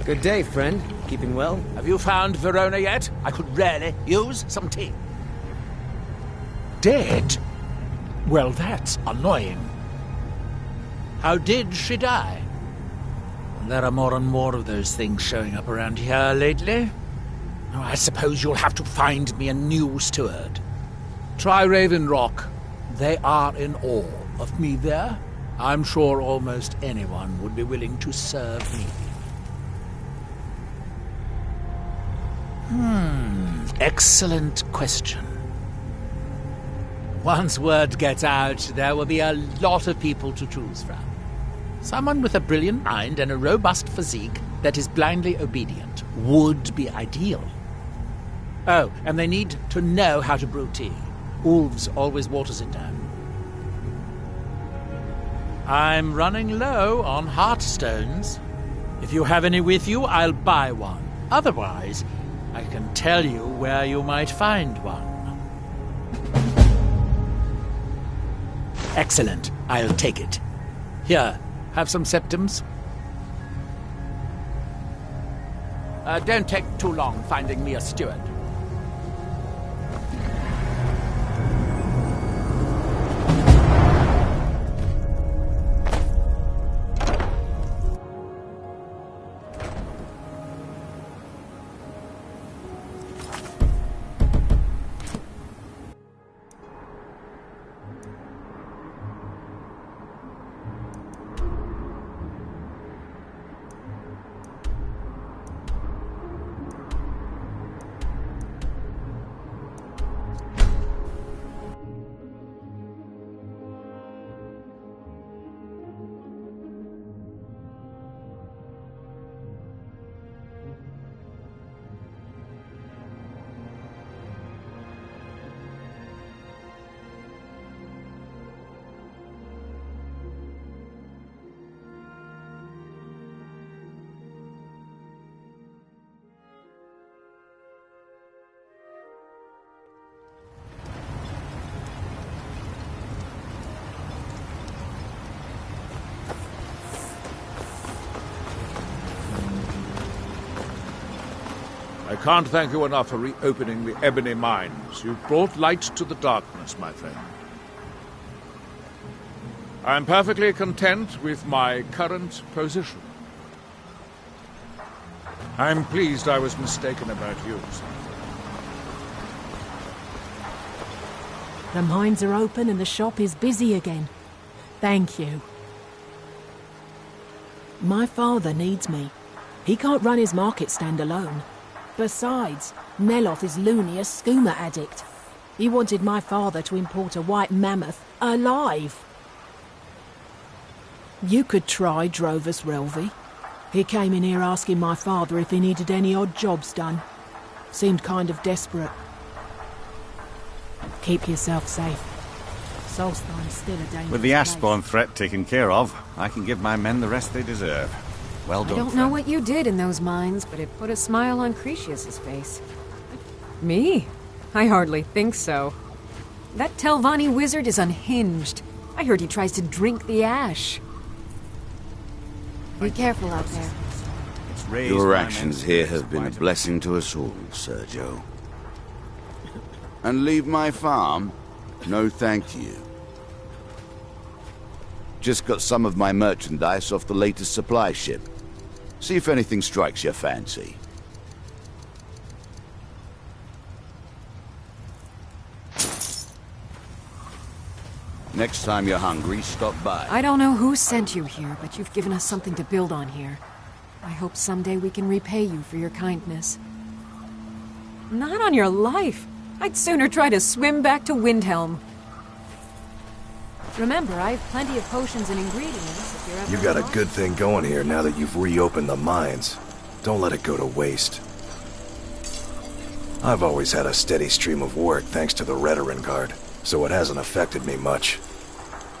Good day, friend. Keeping well? Have you found Verona yet? I could really use some tea. Dead? Well, that's annoying. How did she die? There are more and more of those things showing up around here lately. Oh, I suppose you'll have to find me a new steward. Try Raven Rock. They are in awe of me there. I'm sure almost anyone would be willing to serve me. Excellent question. Once word gets out, there will be a lot of people to choose from. Someone with a brilliant mind and a robust physique that is blindly obedient would be ideal. Oh, and they need to know how to brew tea. Ulves always waters it down. I'm running low on heartstones. If you have any with you, I'll buy one. Otherwise, I can tell you where you might find one. Excellent. I'll take it. Here, have some septums. Don't take too long finding me a steward. I can't thank you enough for reopening the Ebony Mines. You've brought light to the darkness, my friend. I'm perfectly content with my current position. I'm pleased I was mistaken about you. The mines are open and the shop is busy again. Thank you. My father needs me. He can't run his market stand alone. Besides, Neloth is loony, a skooma addict. He wanted my father to import a white mammoth alive. You could try Drovus Relvi. He came in here asking my father if he needed any odd jobs done. Seemed kind of desperate. Keep yourself safe. Solstheim's still a dangerous place. With the Ashbourne threat taken care of, I can give my men the rest they deserve. Well done, I don't know what you did in those mines, but it put a smile on Cretius's face. Me? I hardly think so. That Telvanni wizard is unhinged. I heard he tries to drink the ash. Be careful out there. Your actions here have been a blessing to us all, Sergio. And leave my farm? No thank you. Just got some of my merchandise off the latest supply ship. See if anything strikes your fancy. Next time you're hungry, stop by. I don't know who sent you here, but you've given us something to build on here. I hope someday we can repay you for your kindness. Not on your life. I'd sooner try to swim back to Windhelm. Remember, I have plenty of potions and ingredients if you're ever You got a good thing going here now that you've reopened the mines. Don't let it go to waste. I've always had a steady stream of work thanks to the Redoran Guard, so it hasn't affected me much.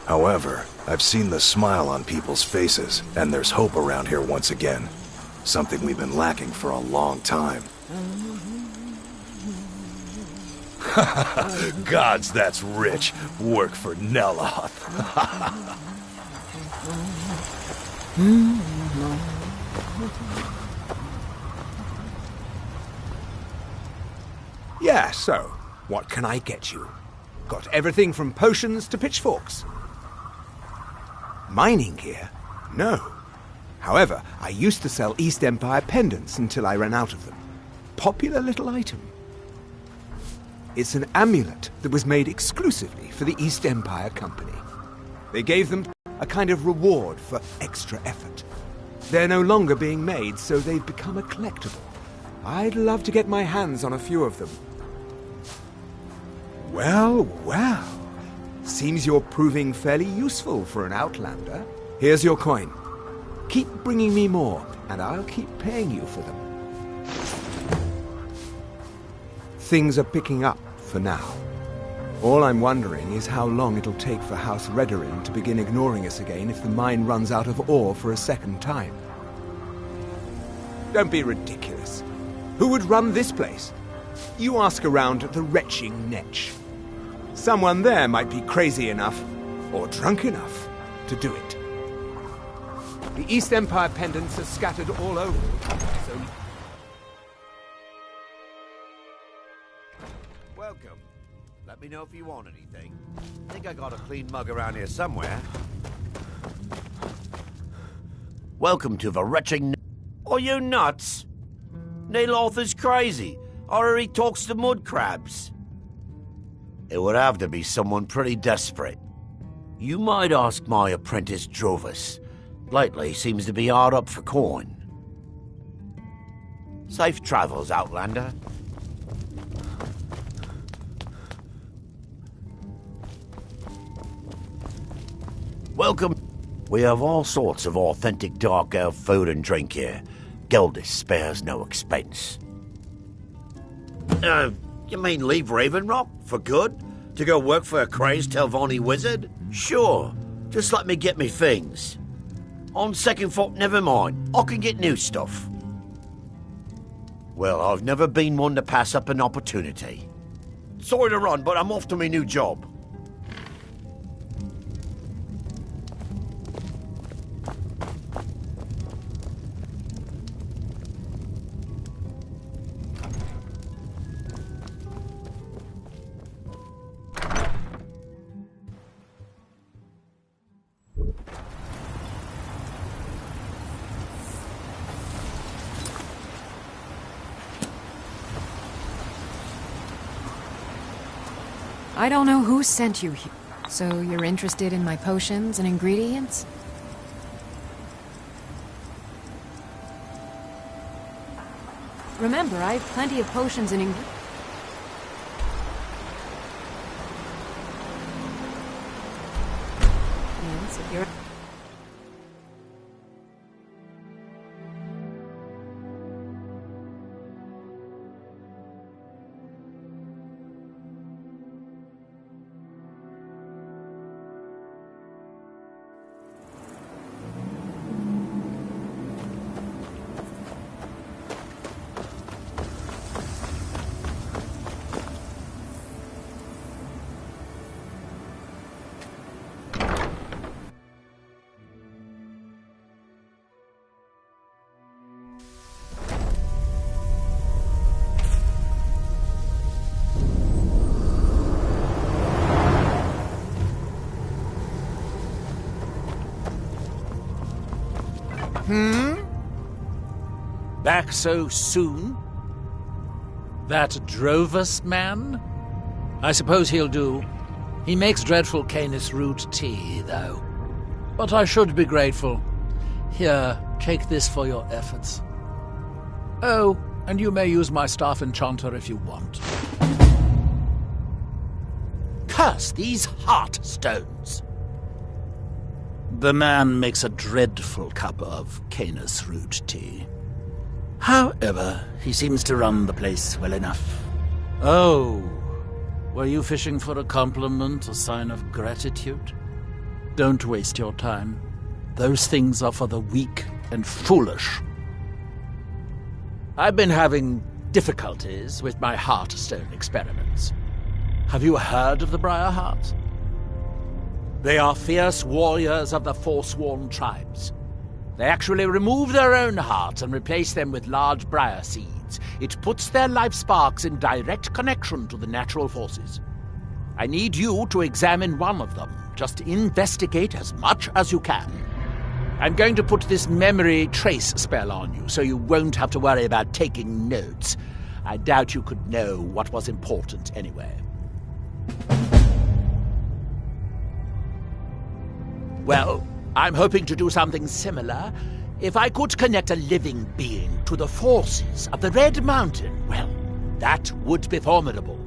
However, I've seen the smile on people's faces, and there's hope around here once again. Something we've been lacking for a long time. Gods, that's rich. Work for Neloth. Yeah, so, what can I get you? Got everything from potions to pitchforks. Mining gear? No. However, I used to sell East Empire pendants until I ran out of them. Popular little item. It's an amulet that was made exclusively for the East Empire Company. They gave them a kind of reward for extra effort. They're no longer being made, so they've become a collectible. I'd love to get my hands on a few of them. Well, well. Seems you're proving fairly useful for an Outlander. Here's your coin. Keep bringing me more, and I'll keep paying you for them. Things are picking up for now. All I'm wondering is how long it'll take for House Redorin to begin ignoring us again if the mine runs out of ore for a second time. Don't be ridiculous. Who would run this place? You ask around the retching Netch. Someone there might be crazy enough, or drunk enough, to do it. The East Empire pendants are scattered all over, so... Welcome. Let me know if you want anything. I think I got a clean mug around here somewhere. Welcome to the retching... Are you nuts? Neil Arthur's crazy, or he talks to mud crabs. It would have to be someone pretty desperate. You might ask my apprentice Dralas. Lately seems to be hard up for coin. Safe travels, Outlander. Welcome. We have all sorts of authentic dark elf food and drink here. Geldis spares no expense. You mean leave Ravenrock for good? To go work for a crazed Telvanni wizard? Sure, just let me get me things. On second thought, never mind. I can get new stuff. Well, I've never been one to pass up an opportunity. Sorry to run, but I'm off to my new job. I don't know who sent you here. So you're interested in my potions and ingredients? Remember, I have plenty of potions and ingredients. If you're... Back so soon? That Dralas man? I suppose he'll do. He makes dreadful Canis root tea, though. But I should be grateful. Here, take this for your efforts. Oh, and you may use my staff enchanter if you want. Curse these heart stones! The man makes a dreadful cup of Canis root tea. However, he seems to run the place well enough. Oh, were you fishing for a compliment, a sign of gratitude? Don't waste your time. Those things are for the weak and foolish. I've been having difficulties with my Heartstone experiments. Have you heard of the Briarheart? They are fierce warriors of the Forsworn tribes. They actually remove their own hearts and replace them with large briar seeds. means. It puts their life sparks in direct connection to the natural forces. I need you to examine one of them. Just investigate as much as you can. I'm going to put this memory trace spell on you, so you won't have to worry about taking notes. I doubt you could know what was important anyway. Well, I'm hoping to do something similar. If I could connect a living being to the forces of the Red Mountain, well, that would be formidable.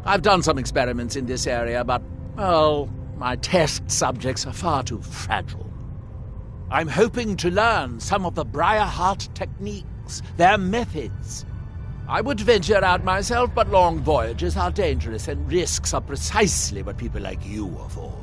I've done some experiments in this area, but, well, my test subjects are far too fragile. I'm hoping to learn some of the Briarheart techniques, their methods. I would venture out myself, but long voyages are dangerous, and risks are precisely what people like you are for.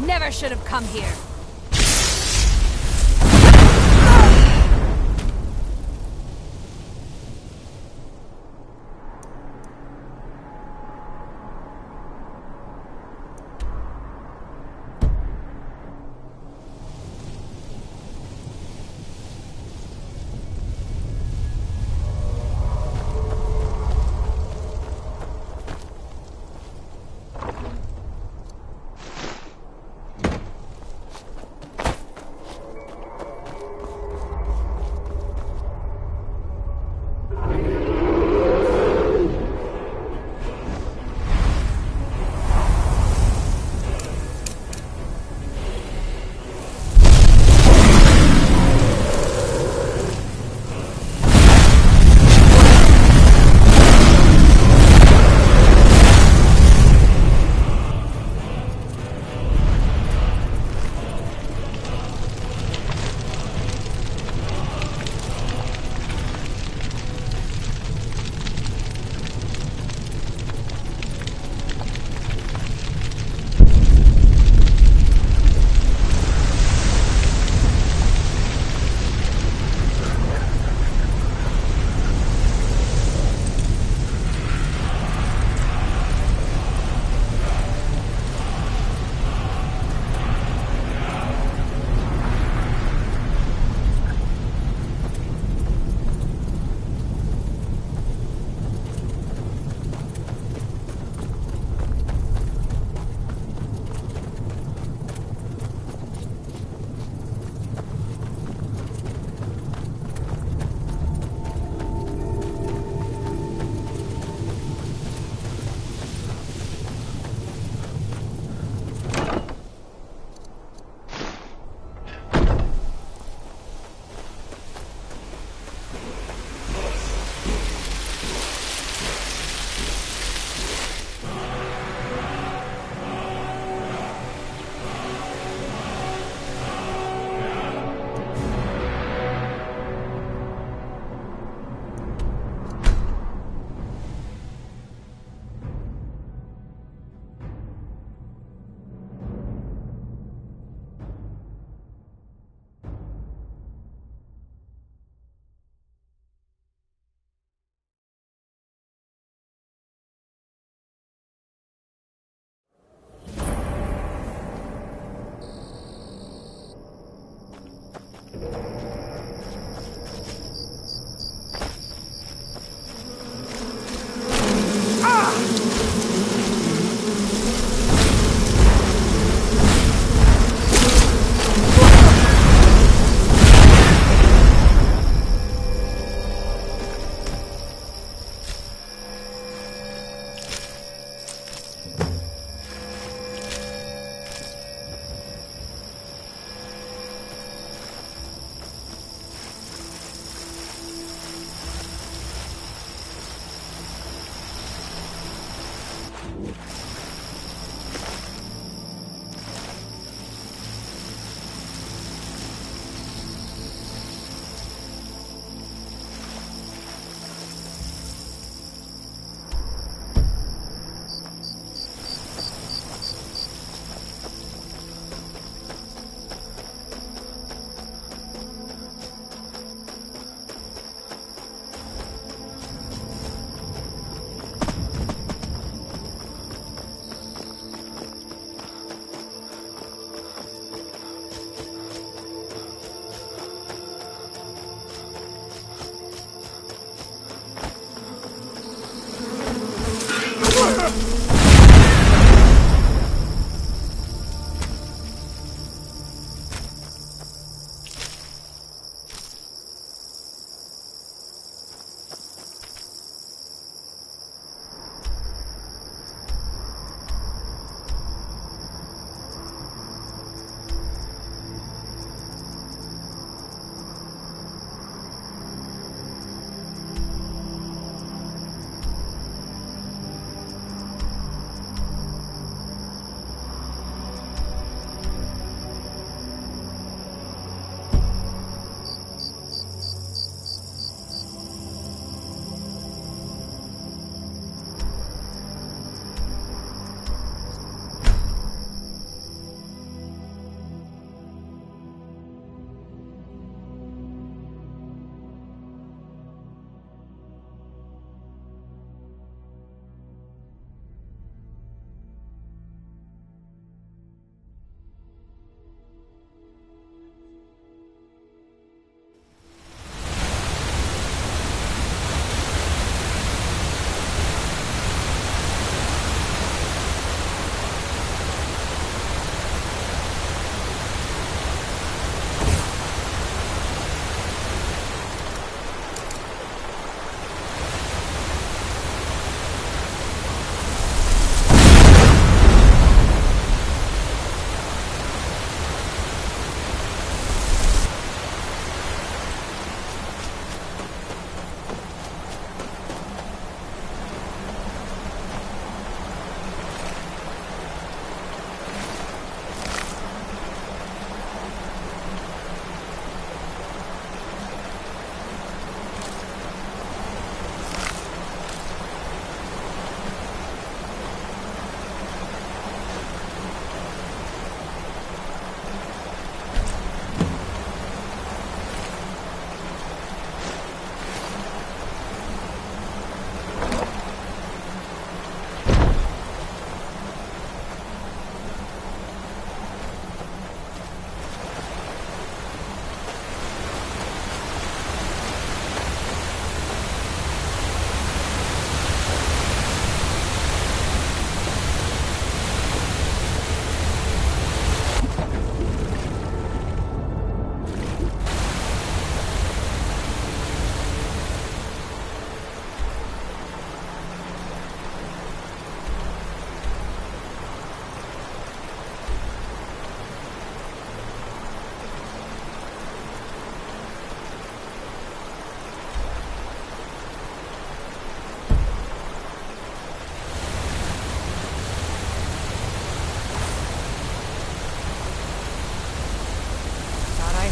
Never should have come here.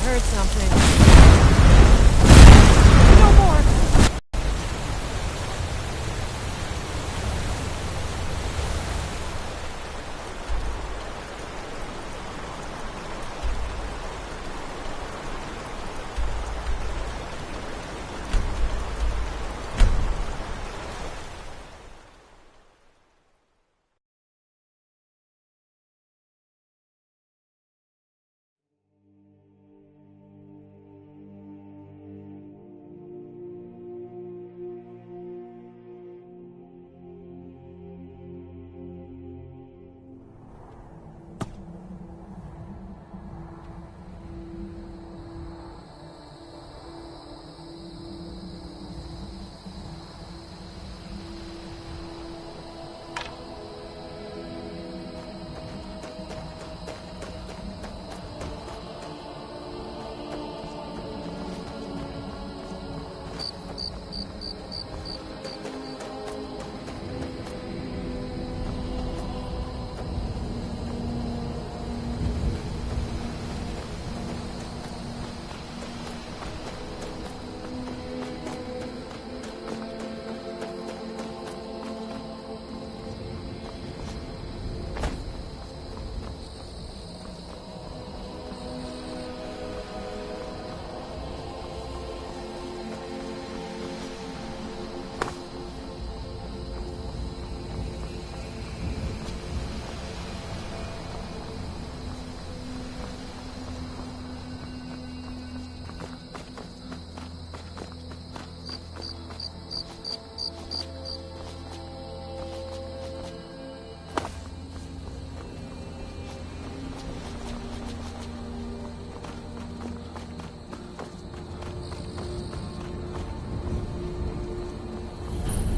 heard something. No more!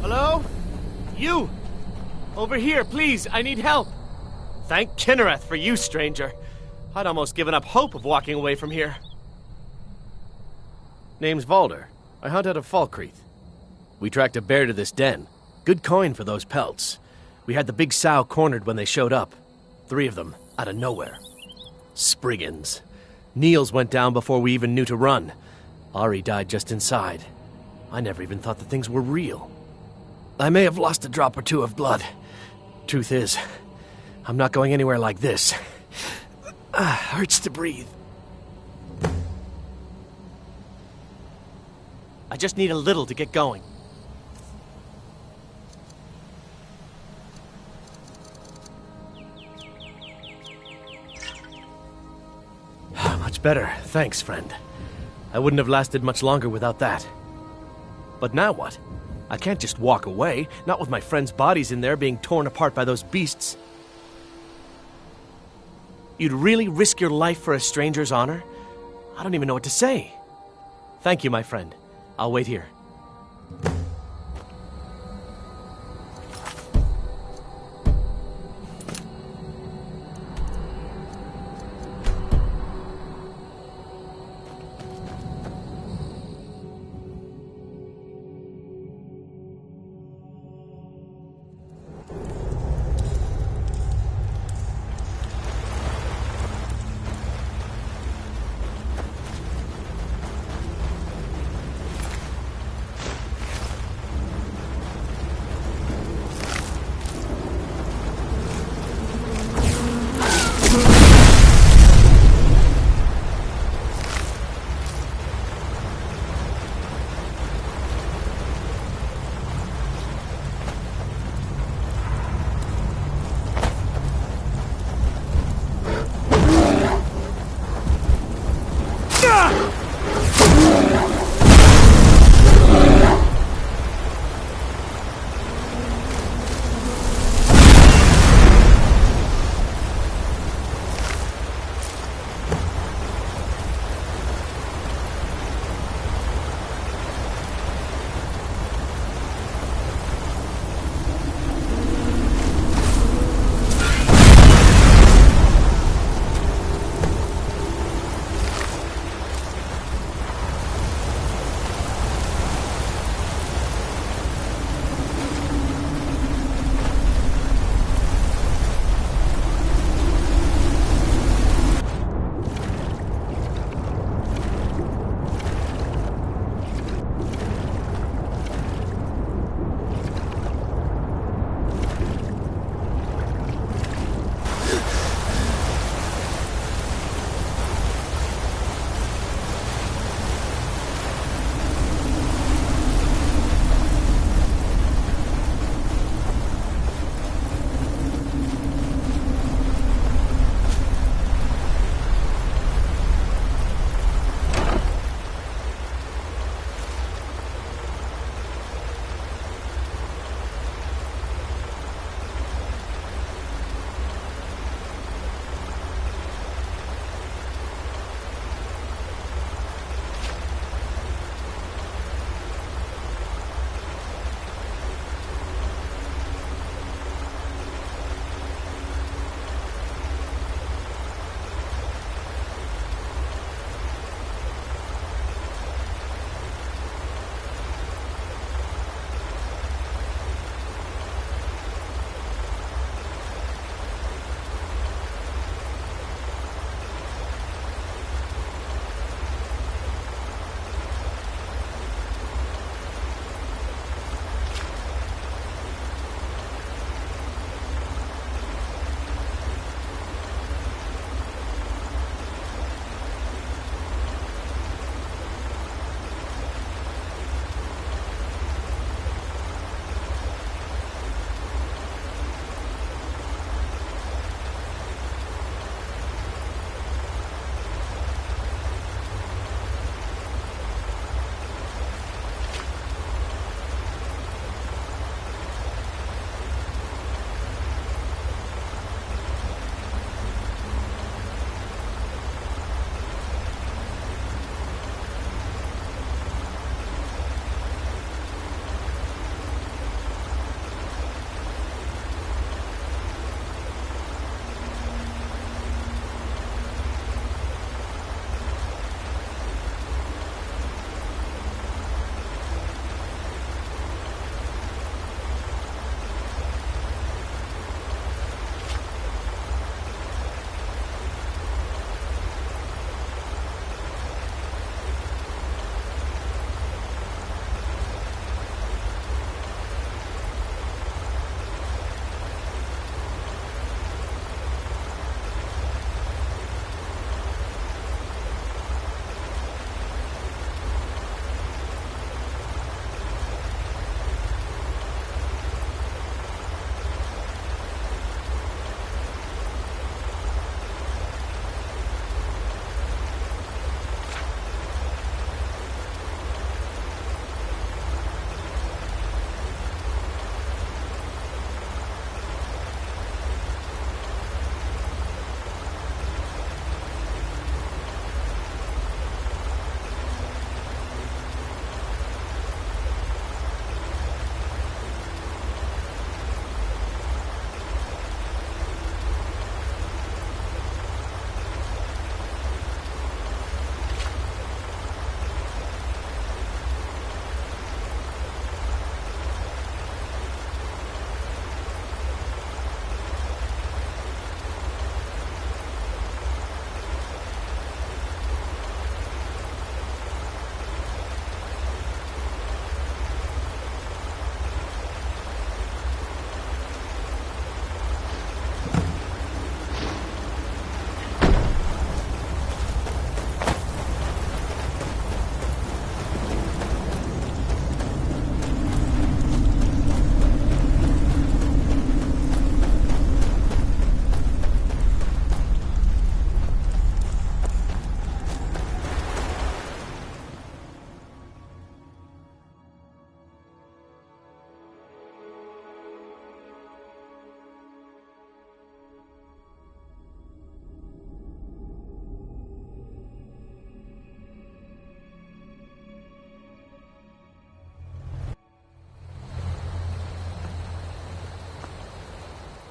Hello? You! Over here, please, I need help! Thank Kinnereth for you, stranger. I'd almost given up hope of walking away from here. Name's Valder. I hunt out of Falkreath. We tracked a bear to this den. Good coin for those pelts. We had the big sow cornered when they showed up. 3 of them, out of nowhere. Spriggans. Niels went down before we even knew to run. Ari died just inside. I never even thought the things were real. I may have lost a drop or 2 of blood. Truth is, I'm not going anywhere like this. Hurts to breathe. I just need a little to get going. Much better, thanks, friend. I wouldn't have lasted much longer without that. But now what? I can't just walk away, not with my friends' bodies in there being torn apart by those beasts. You'd really risk your life for a stranger's honor? I don't even know what to say. Thank you, my friend. I'll wait here.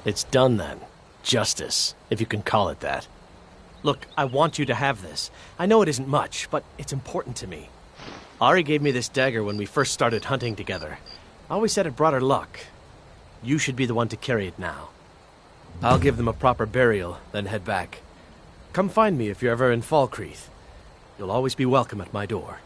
It's done then. Justice, if you can call it that. Look, I want you to have this. I know it isn't much, but it's important to me. Ari gave me this dagger when we first started hunting together. I always said it brought her luck. You should be the one to carry it now. I'll give them a proper burial, then head back. Come find me if you're ever in Falkreath. You'll always be welcome at my door.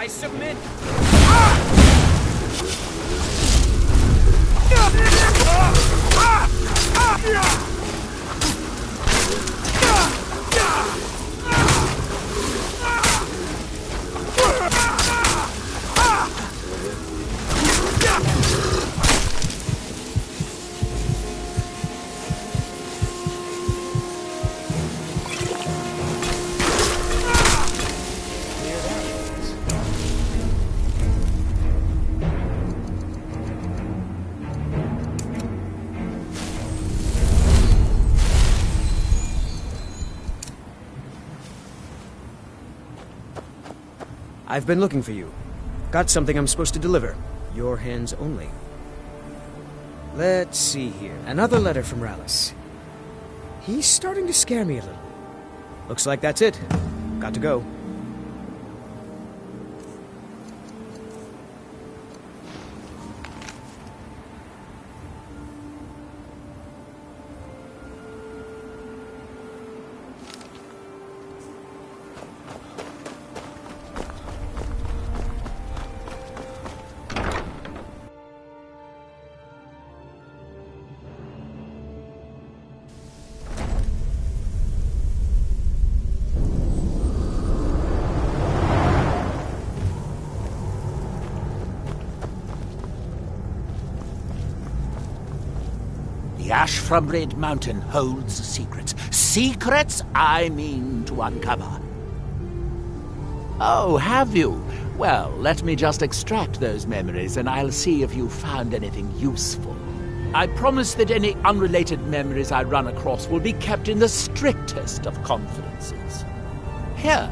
I submit. I've been looking for you. Got something I'm supposed to deliver. Your hands only. Let's see here. Another letter from Dralas. He's starting to scare me a little. Looks like that's it. Got to go. The ash from Red Mountain holds secrets. Secrets I mean to uncover. Oh, have you? Well, let me just extract those memories and I'll see if you found anything useful. I promise that any unrelated memories I run across will be kept in the strictest of confidences. Here,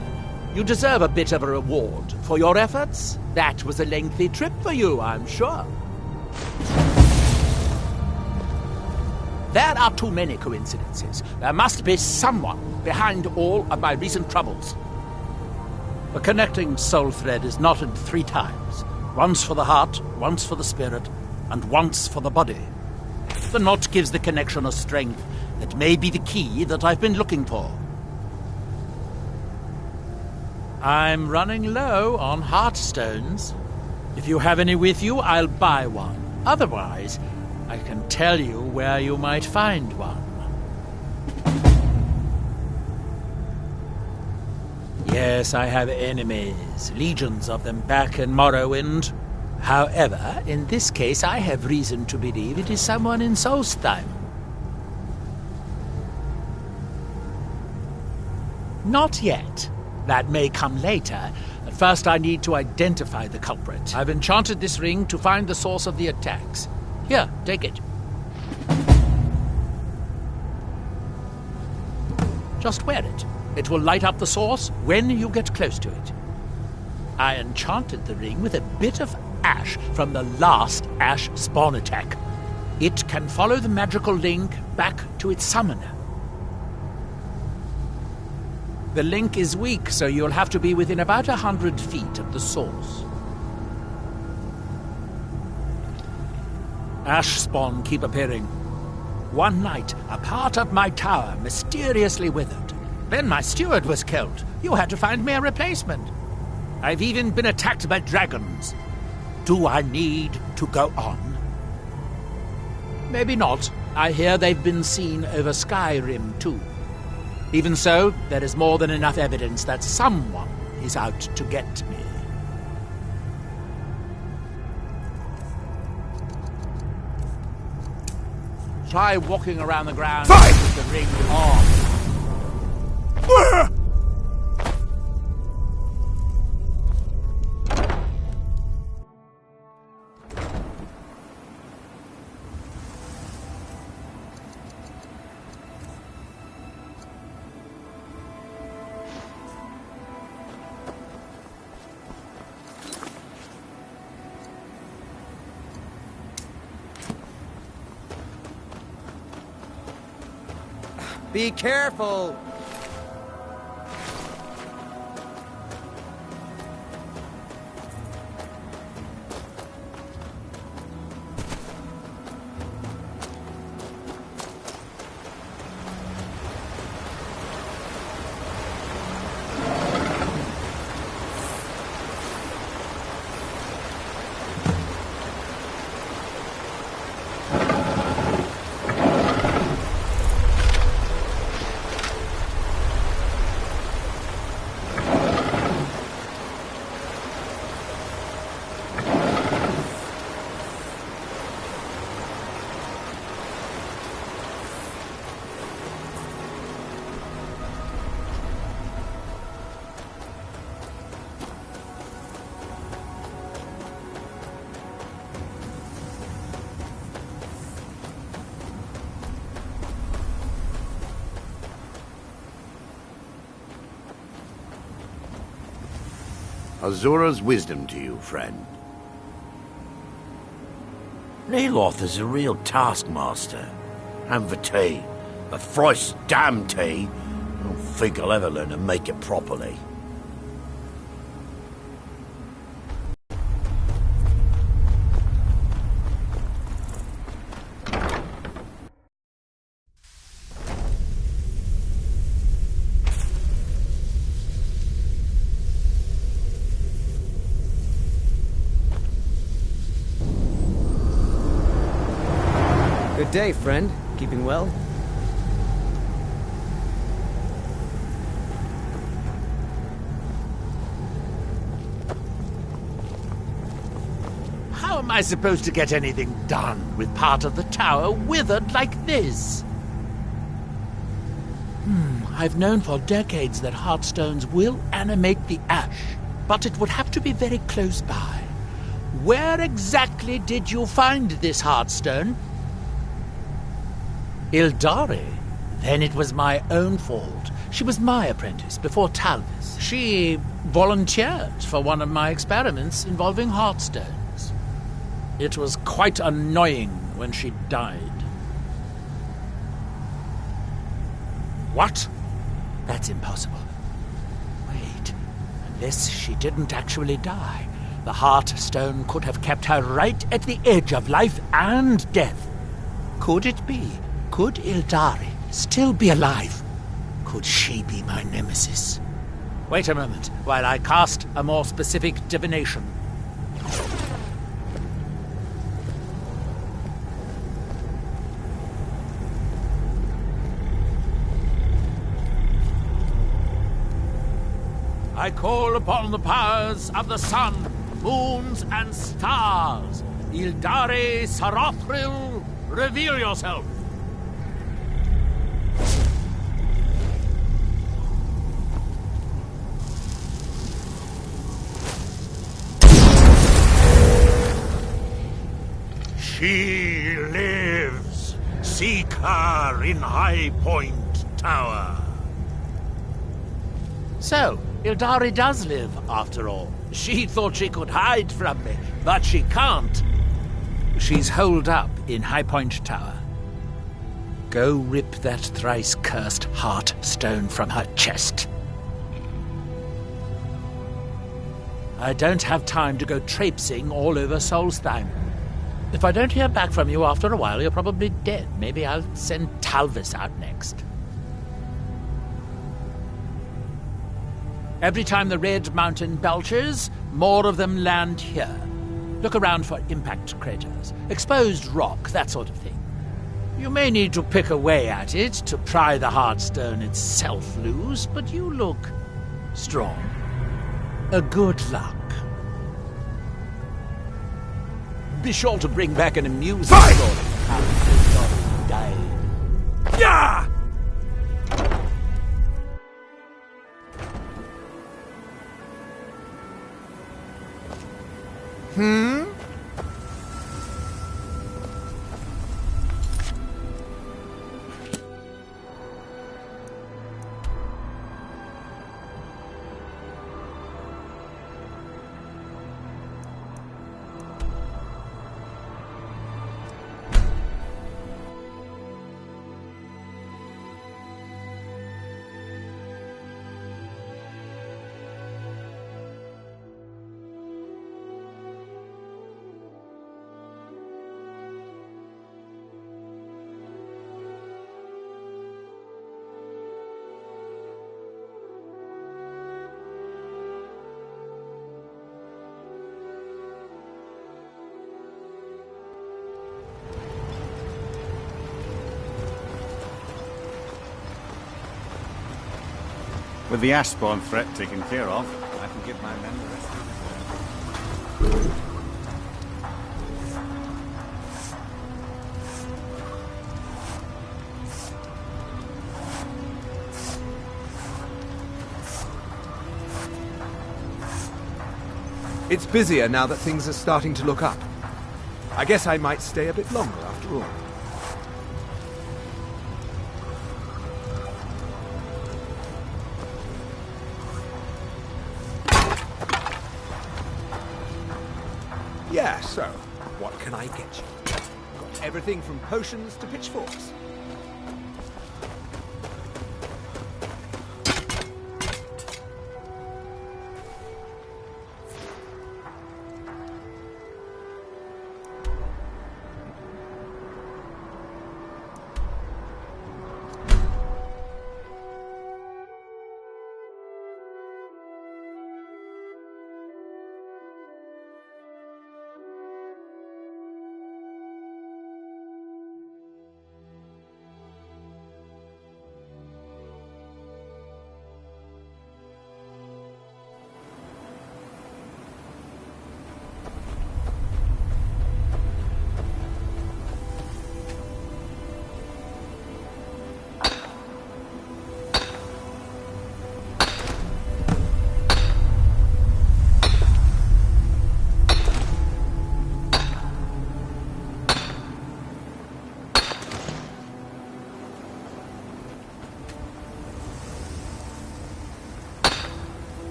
you deserve a bit of a reward for your efforts. That was a lengthy trip for you, I'm sure. There are too many coincidences. There must be someone behind all of my recent troubles. The connecting soul thread is knotted 3 times. Once for the heart, once for the spirit, and once for the body. The knot gives the connection a strength that may be the key that I've been looking for. I'm running low on heartstones. If you have any with you, I'll buy one. Otherwise, I can tell you where you might find one. Yes, I have enemies, legions of them back in Morrowind. However, in this case, I have reason to believe it is someone in Solstheim. Not yet. That may come later. At first, I need to identify the culprit. I've enchanted this ring to find the source of the attacks. Here, take it. Just wear it. It will light up the source when you get close to it. I enchanted the ring with a bit of ash from the last ash spawn attack. It can follow the magical link back to its summoner. The link is weak, so you'll have to be within about 100 feet of the source. Ash spawn keep appearing. One night, a part of my tower mysteriously withered. Then my steward was killed. You had to find me a replacement. I've even been attacked by dragons. Do I need to go on? Maybe not. I hear they've been seen over Skyrim too. Even so, there is more than enough evidence that someone is out to get me. Try walking around the ground with the ring on. Be careful! Azura's wisdom to you, friend. Neloth is a real taskmaster. And for tea, the thrice damn tea, I don't think I'll ever learn to make it properly. Good day, friend. Keeping well? How am I supposed to get anything done with part of the tower withered like this? I've known for decades that heartstones will animate the ash, but it would have to be very close by. Where exactly did you find this heartstone? Ildari? Then it was my own fault. She was my apprentice before Talvis. She volunteered for one of my experiments involving heartstones. It was quite annoying when she died. What? That's impossible. Wait, unless she didn't actually die, the Heartstone could have kept her right at the edge of life and death. Could it be? Could Ildari still be alive? Could she be my nemesis? Wait a moment, while I cast a more specific divination. I call upon the powers of the sun, moons, and stars. Ildari Sarothril, reveal yourself. She lives. Seek her in High Point Tower. So, Ildari does live, after all. She thought she could hide from me, but she can't. She's holed up in High Point Tower. Go rip that thrice-cursed Heartstone from her chest. I don't have time to go traipsing all over Solstheim. If I don't hear back from you after a while, you're probably dead. Maybe I'll send Talvis out next. Every time the Red Mountain belches, more of them land here. Look around for impact craters, exposed rock, that sort of thing. You may need to pick away at it to pry the Heartstone itself loose, but you look strong. A good luck. Be sure to bring back an amusing story of how Ildari died. Yeah! With the Ashbourne threat taken care of, I can give my men the rest of the It's busier now that things are starting to look up. I guess I might stay a bit longer after all. Yeah, so, what can I get you? Got everything from potions to pitchforks.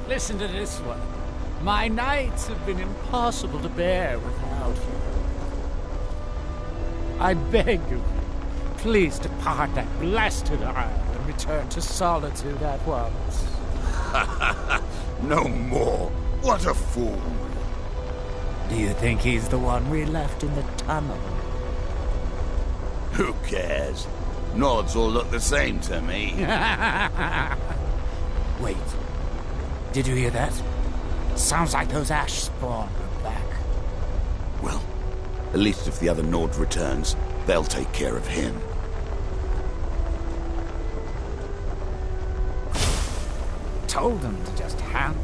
Listen to this one. My nights have been impossible to bear without you. I beg of you, please depart that blasted isle and return to solitude at once. No more. What a fool. Do you think he's the one we left in the tunnel? Who cares? Nods all look the same to me. Wait. Did you hear that? Sounds like those ash spawn are back. Well, at least if the other Nord returns, they'll take care of him. Told them to just hand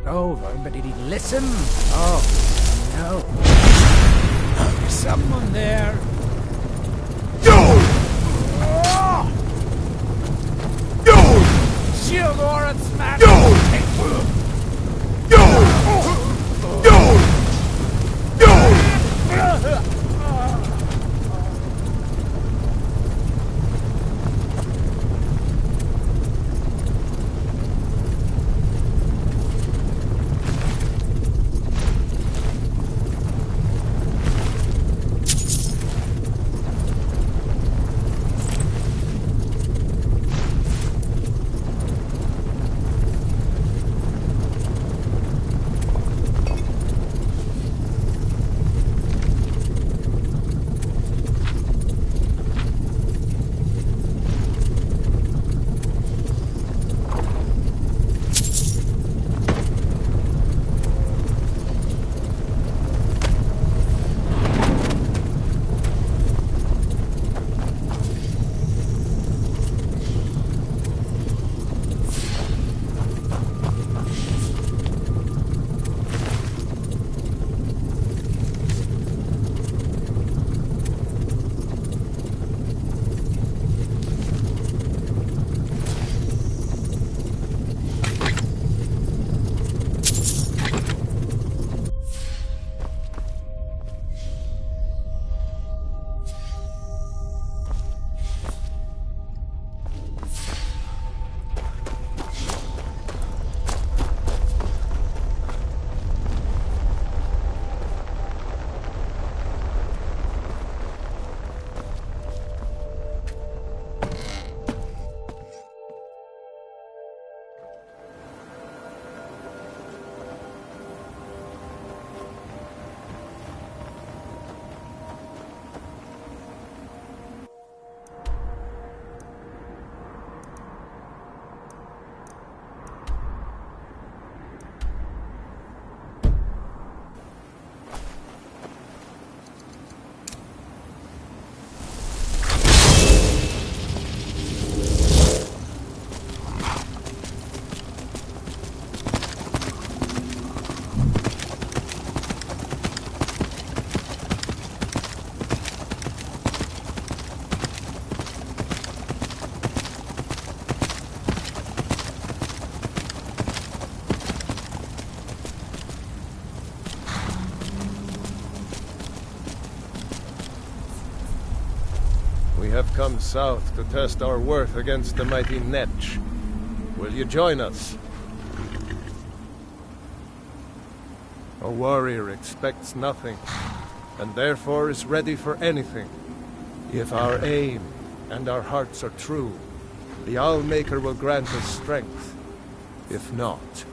over, but did he listen? Oh, no. There's someone there. Shield Aura smash! We have come south to test our worth against the mighty Netch. Will you join us? A warrior expects nothing, and therefore is ready for anything. If our aim and our hearts are true, the Allmaker will grant us strength. If not,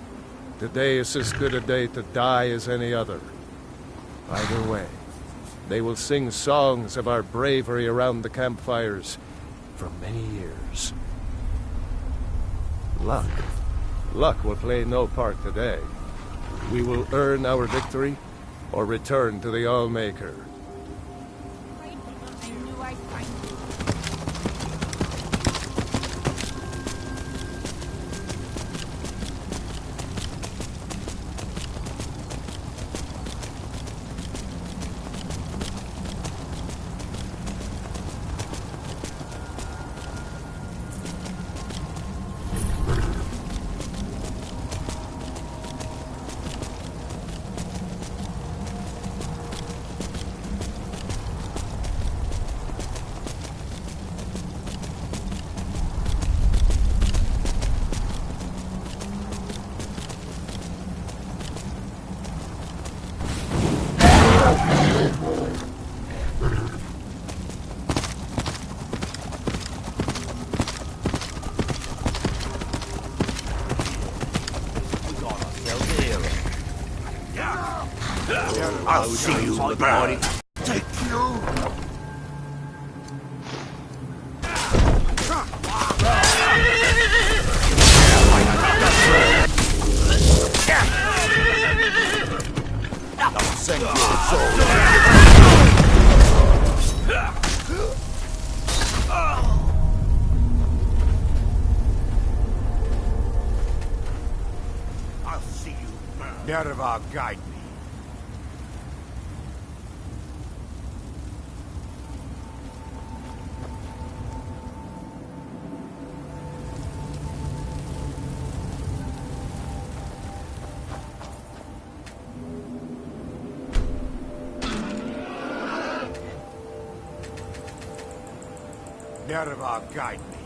today is as good a day to die as any other. Either way, they will sing songs of our bravery around the campfires for many years. Luck will play no part today. We will earn our victory or return to the Allmaker. I'll see you burn. Take you. I'll send your soul. I'll see you burn. Derva, guide me. Derva, guide me.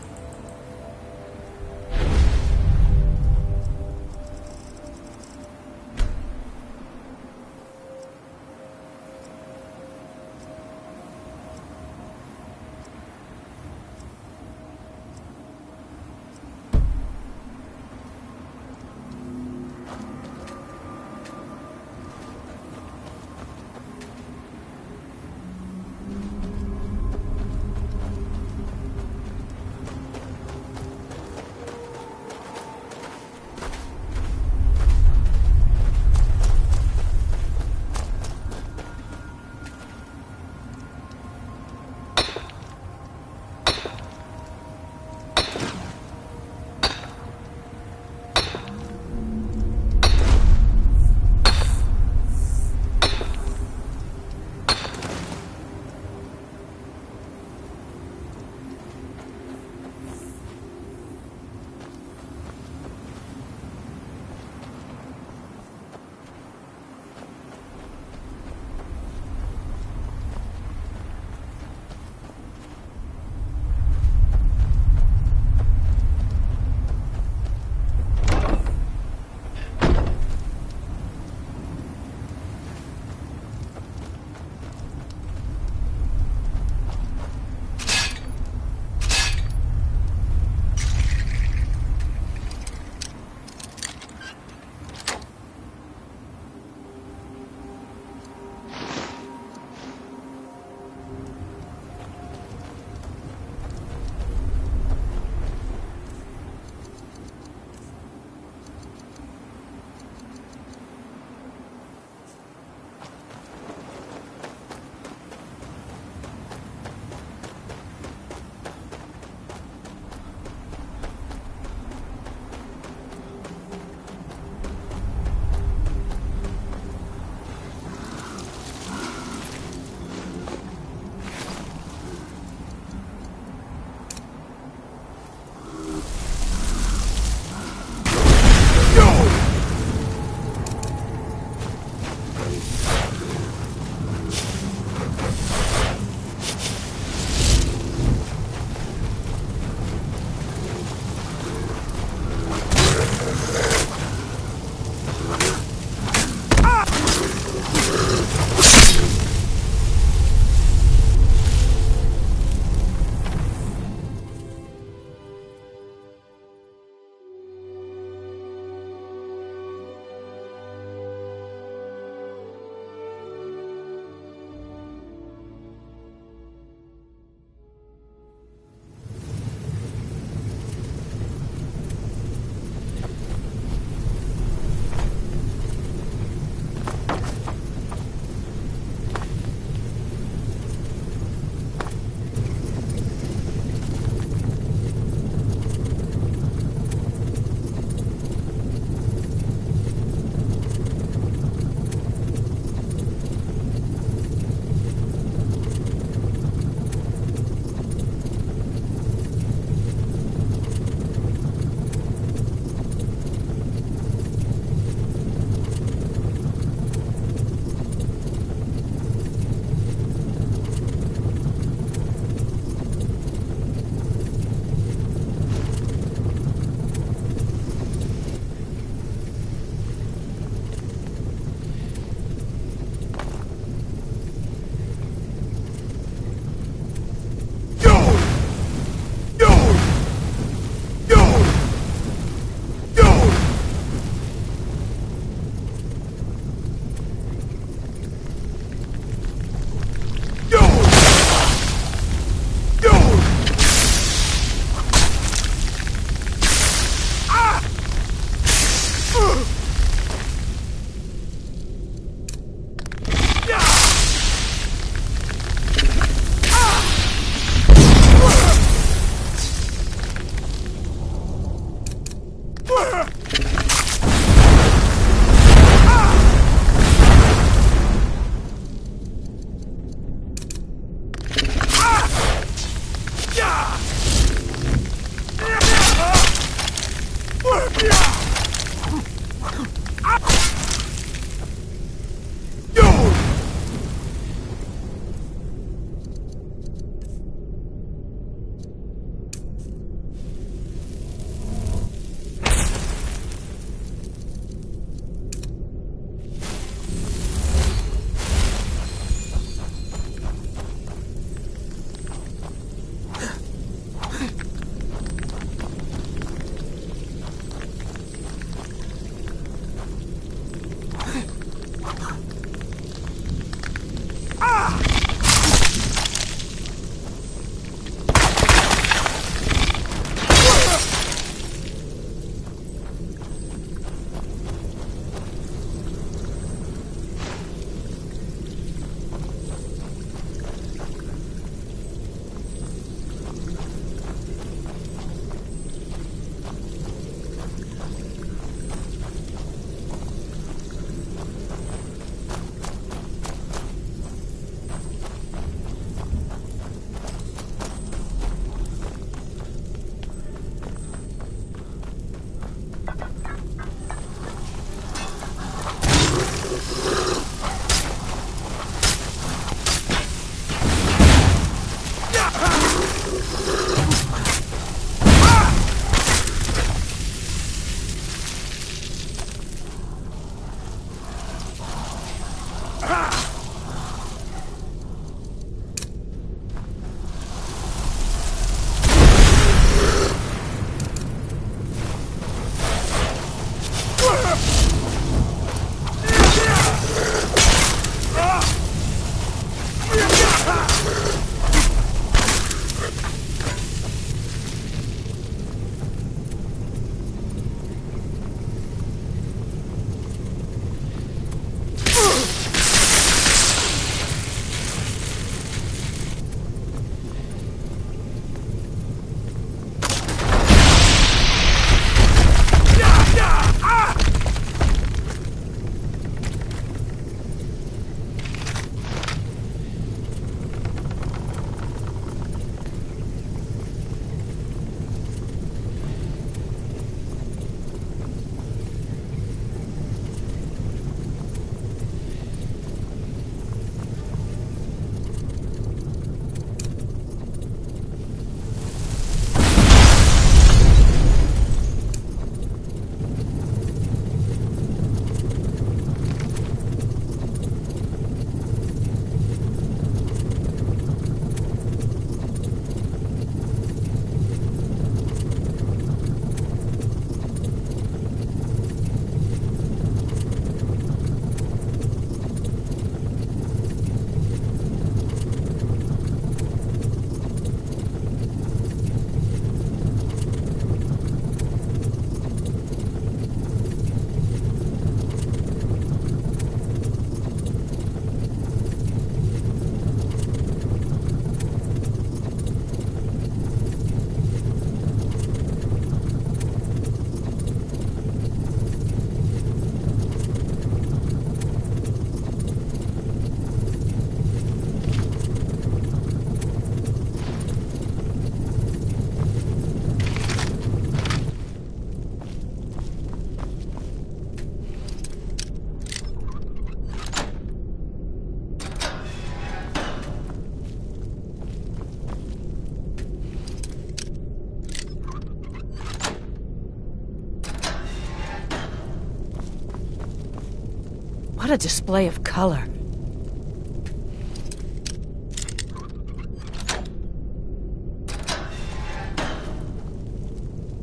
What a display of color.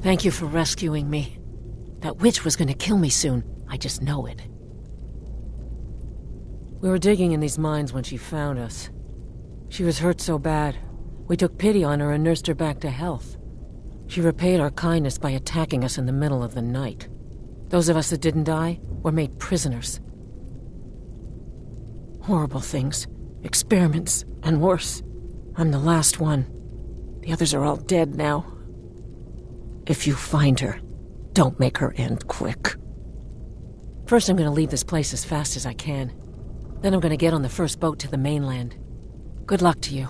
Thank you for rescuing me. That witch was gonna kill me soon. I just know it. We were digging in these mines when she found us. She was hurt so bad, we took pity on her and nursed her back to health. She repaid our kindness by attacking us in the middle of the night. Those of us that didn't die were made prisoners. Horrible things, experiments, and worse. I'm the last one. The others are all dead now. If you find her, don't make her end quick. First, I'm gonna leave this place as fast as I can. Then I'm gonna get on the first boat to the mainland. Good luck to you.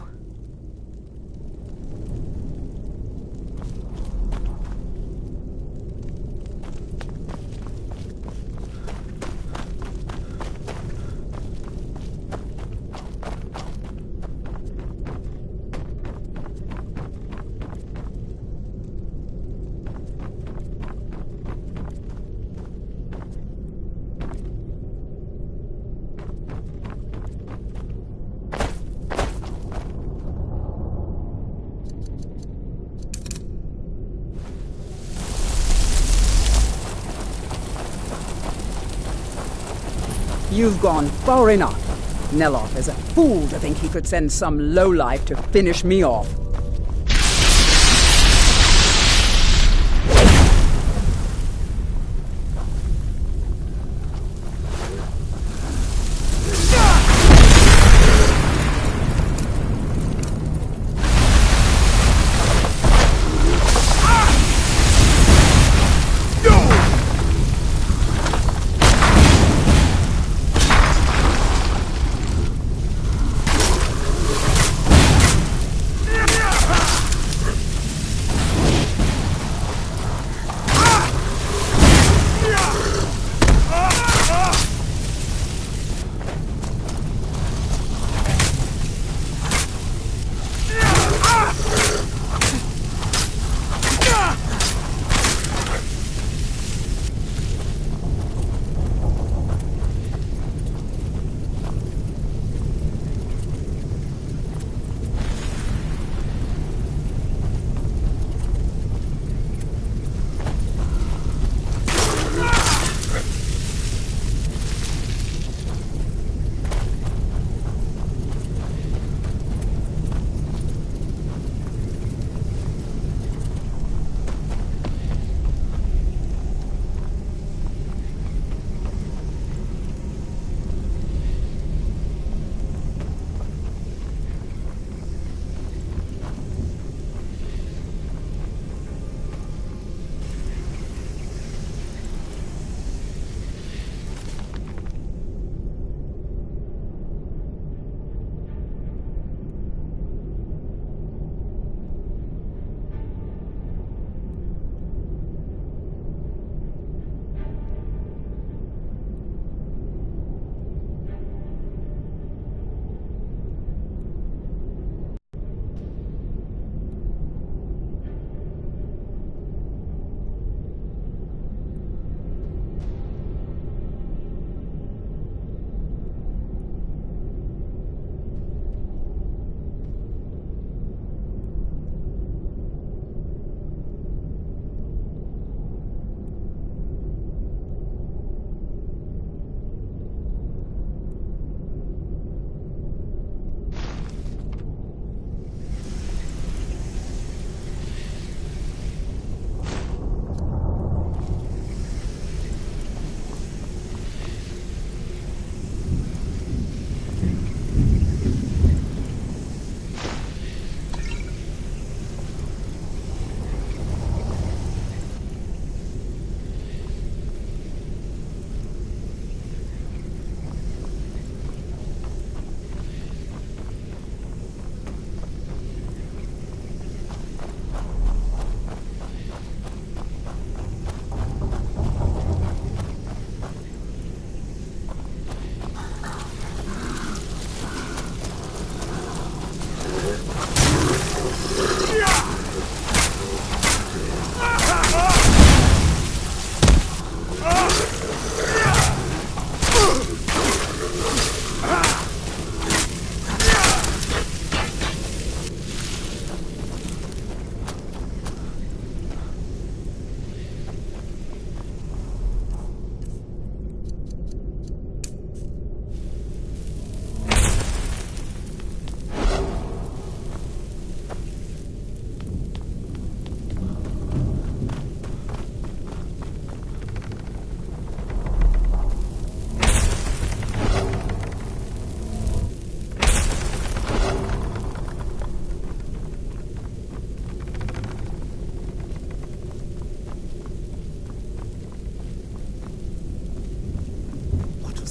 You've gone far enough. Neloth is a fool to think he could send some lowlife to finish me off.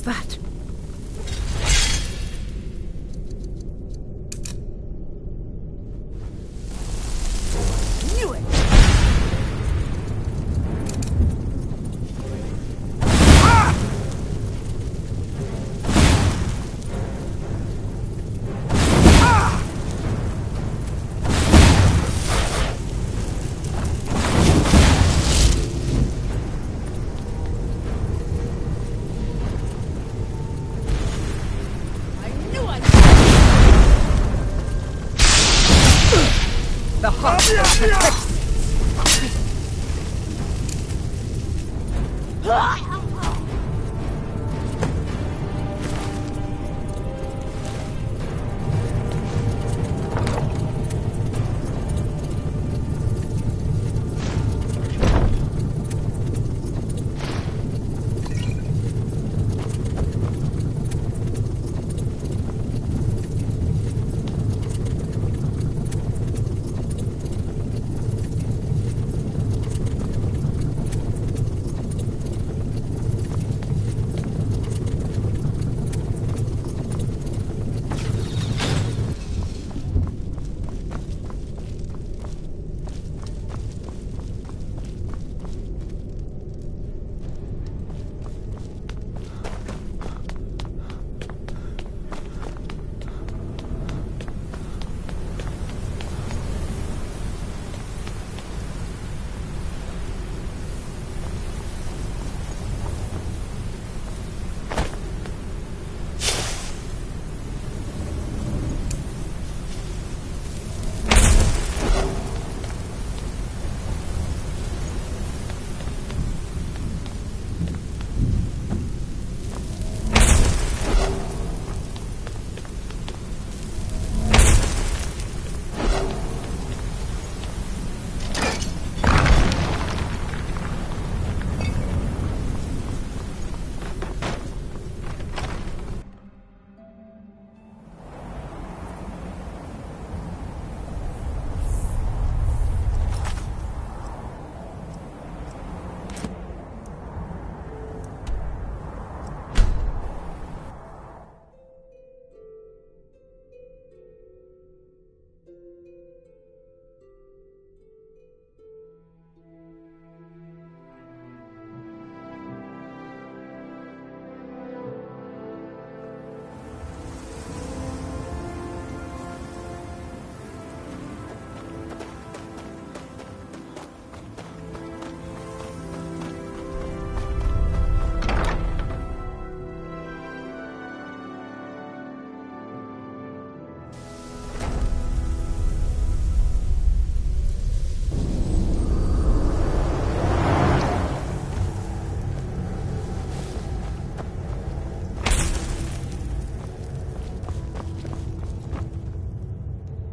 was that? Knew it! The heart protects.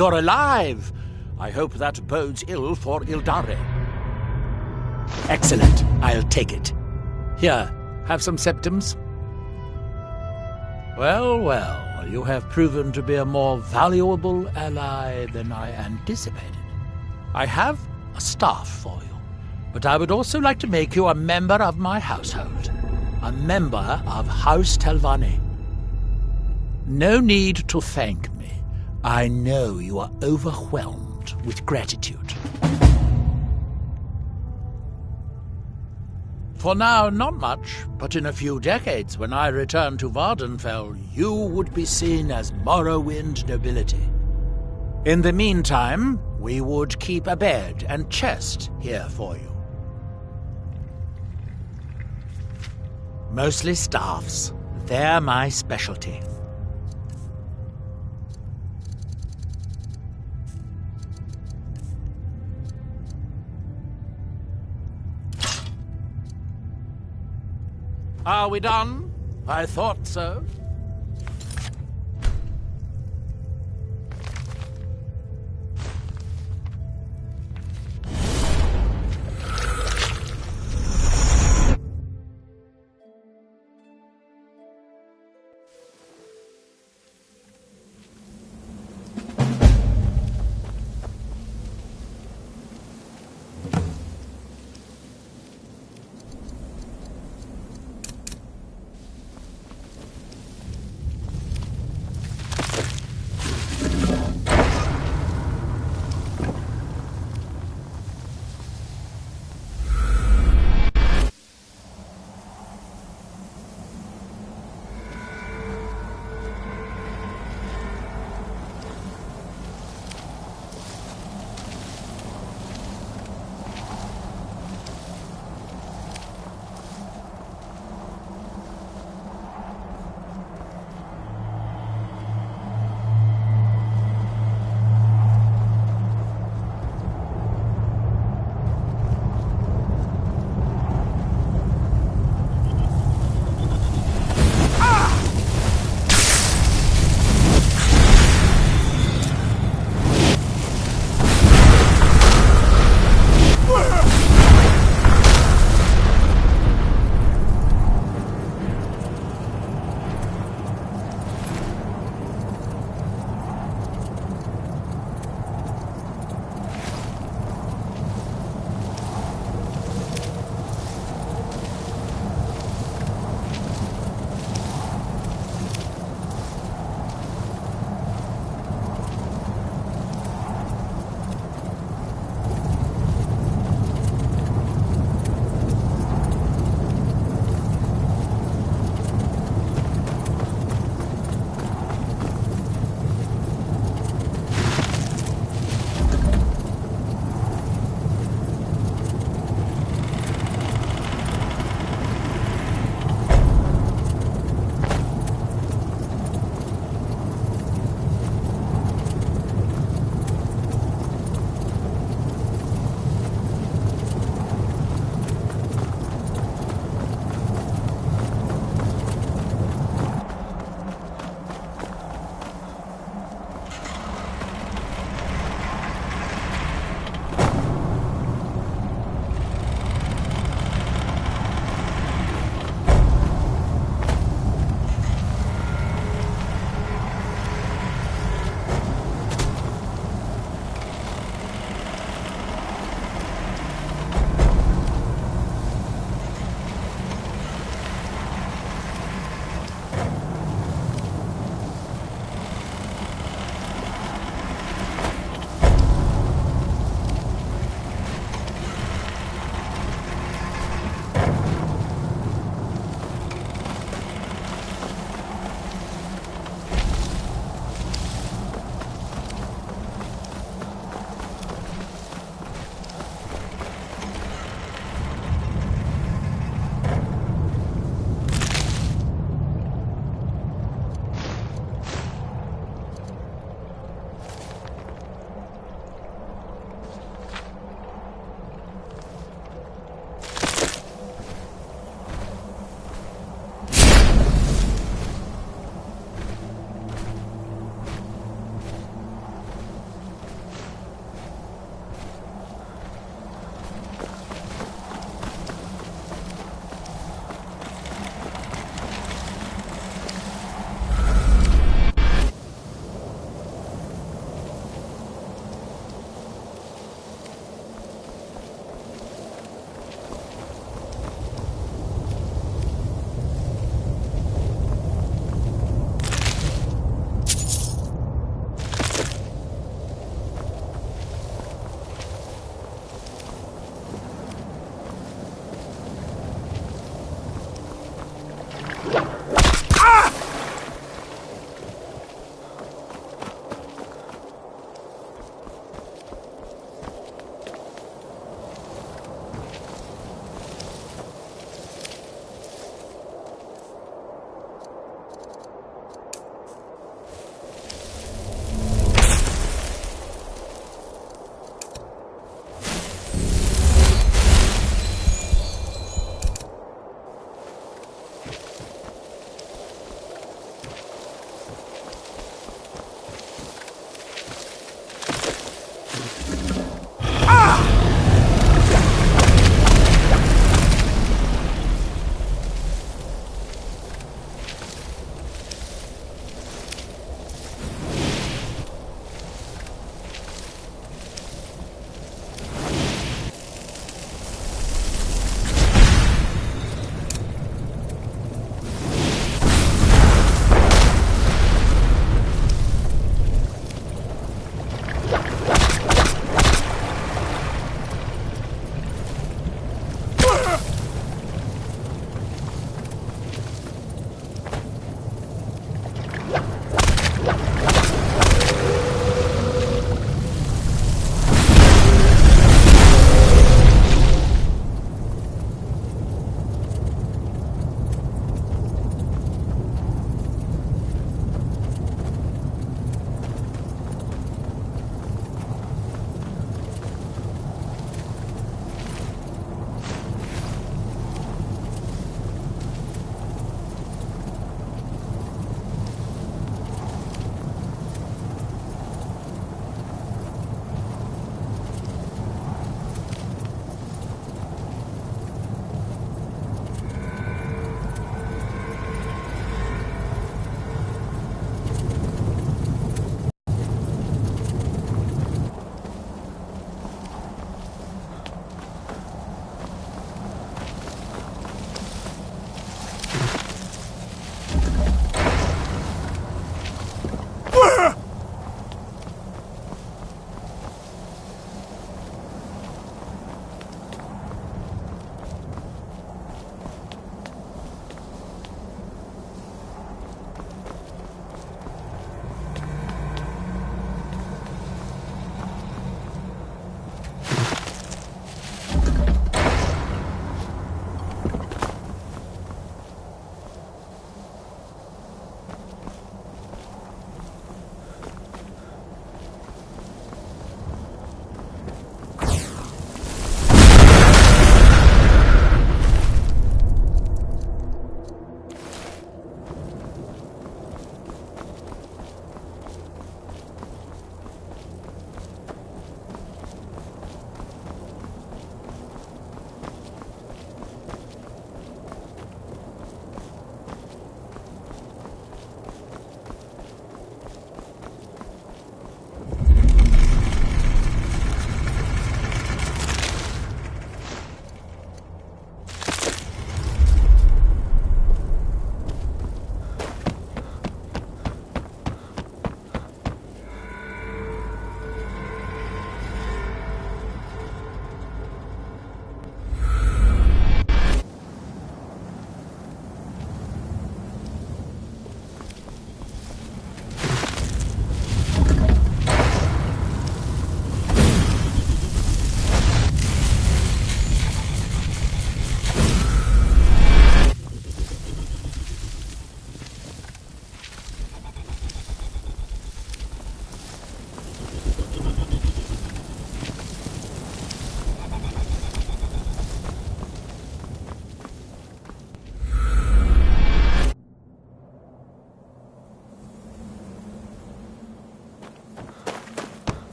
You're alive! I hope that bodes ill for Ildare. Excellent. I'll take it. Here, have some septums. Well, well, you have proven to be a more valuable ally than I anticipated. I have a staff for you, but I would also like to make you a member of my household. A member of House Telvanni. No need to thank me. I know you are overwhelmed with gratitude. For now, not much, but in a few decades, when I return to Vardenfell, you would be seen as Morrowind nobility. In the meantime, we would keep a bed and chest here for you. Mostly staffs. They're my specialty. Are we done? I thought so.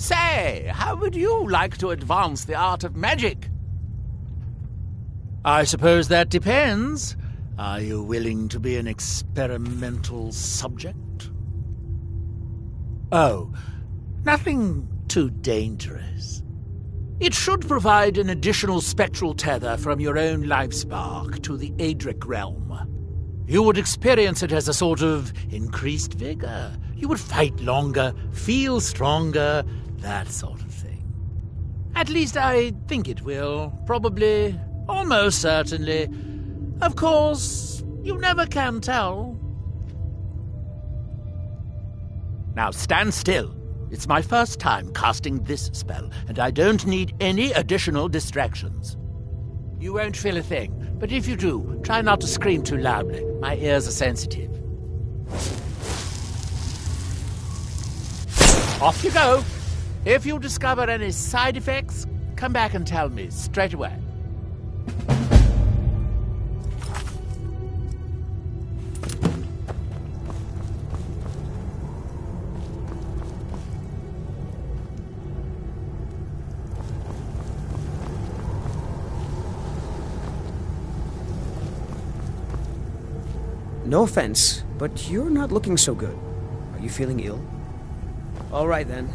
Say, how would you like to advance the art of magic? I suppose that depends. Are you willing to be an experimental subject? Oh, nothing too dangerous. It should provide an additional spectral tether from your own life spark to the Adric realm. You would experience it as a sort of increased vigor. You would fight longer, feel stronger, that sort of thing. At least I think it will. Probably, almost certainly. Of course, you never can tell. Now stand still. It's my first time casting this spell, and I don't need any additional distractions. You won't feel a thing, but if you do, try not to scream too loudly. My ears are sensitive. Off you go. If you discover any side effects, come back and tell me straight away. No offense, but you're not looking so good. Are you feeling ill? All right, then.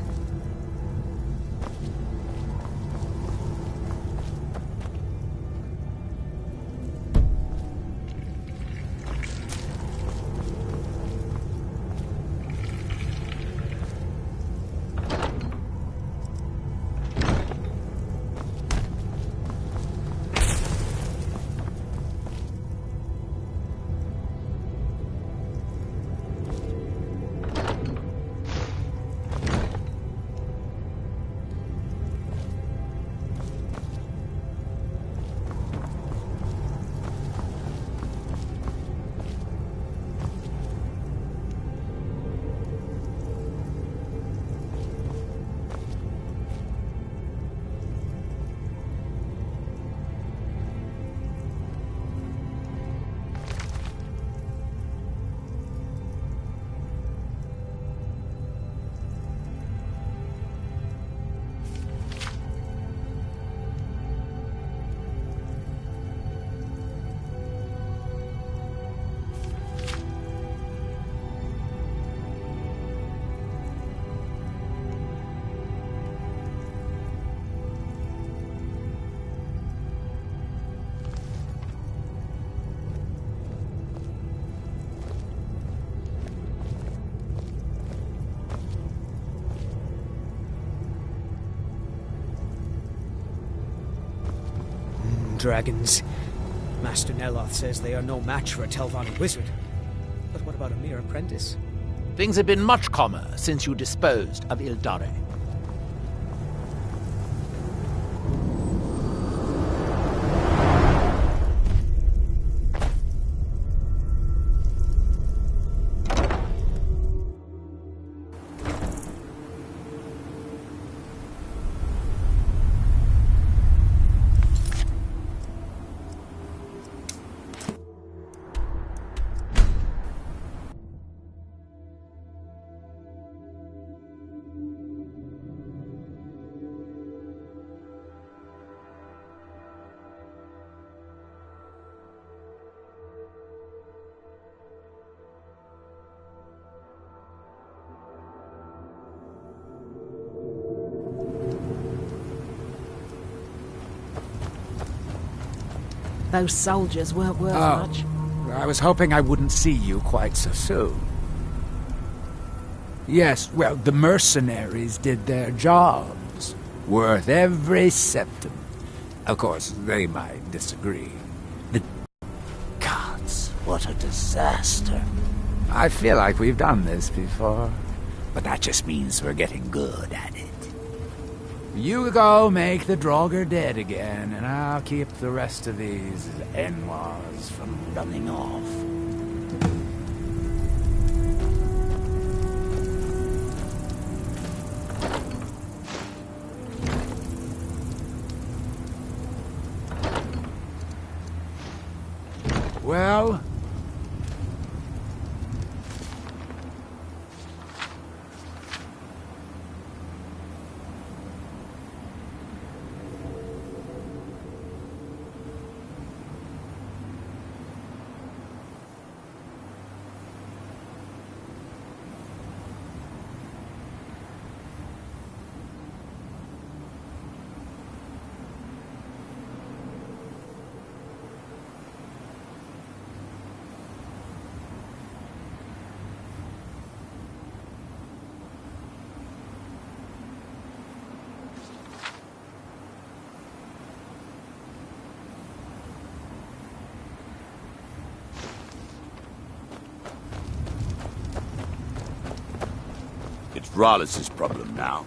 Dragons. Master Neloth says they are no match for a Telvanni wizard. But what about a mere apprentice? Things have been much calmer since you disposed of Ildare. Those soldiers weren't worth much. I was hoping I wouldn't see you quite so soon. Yes, well, the mercenaries did their jobs. Worth every septim. Of course, they might disagree. The gods, what a disaster. I feel like we've done this before, but that just means we're getting good at it. You go make the Draugr dead again, and I'll keep the rest of these Enwas from running off. Well... Dralas' problem now.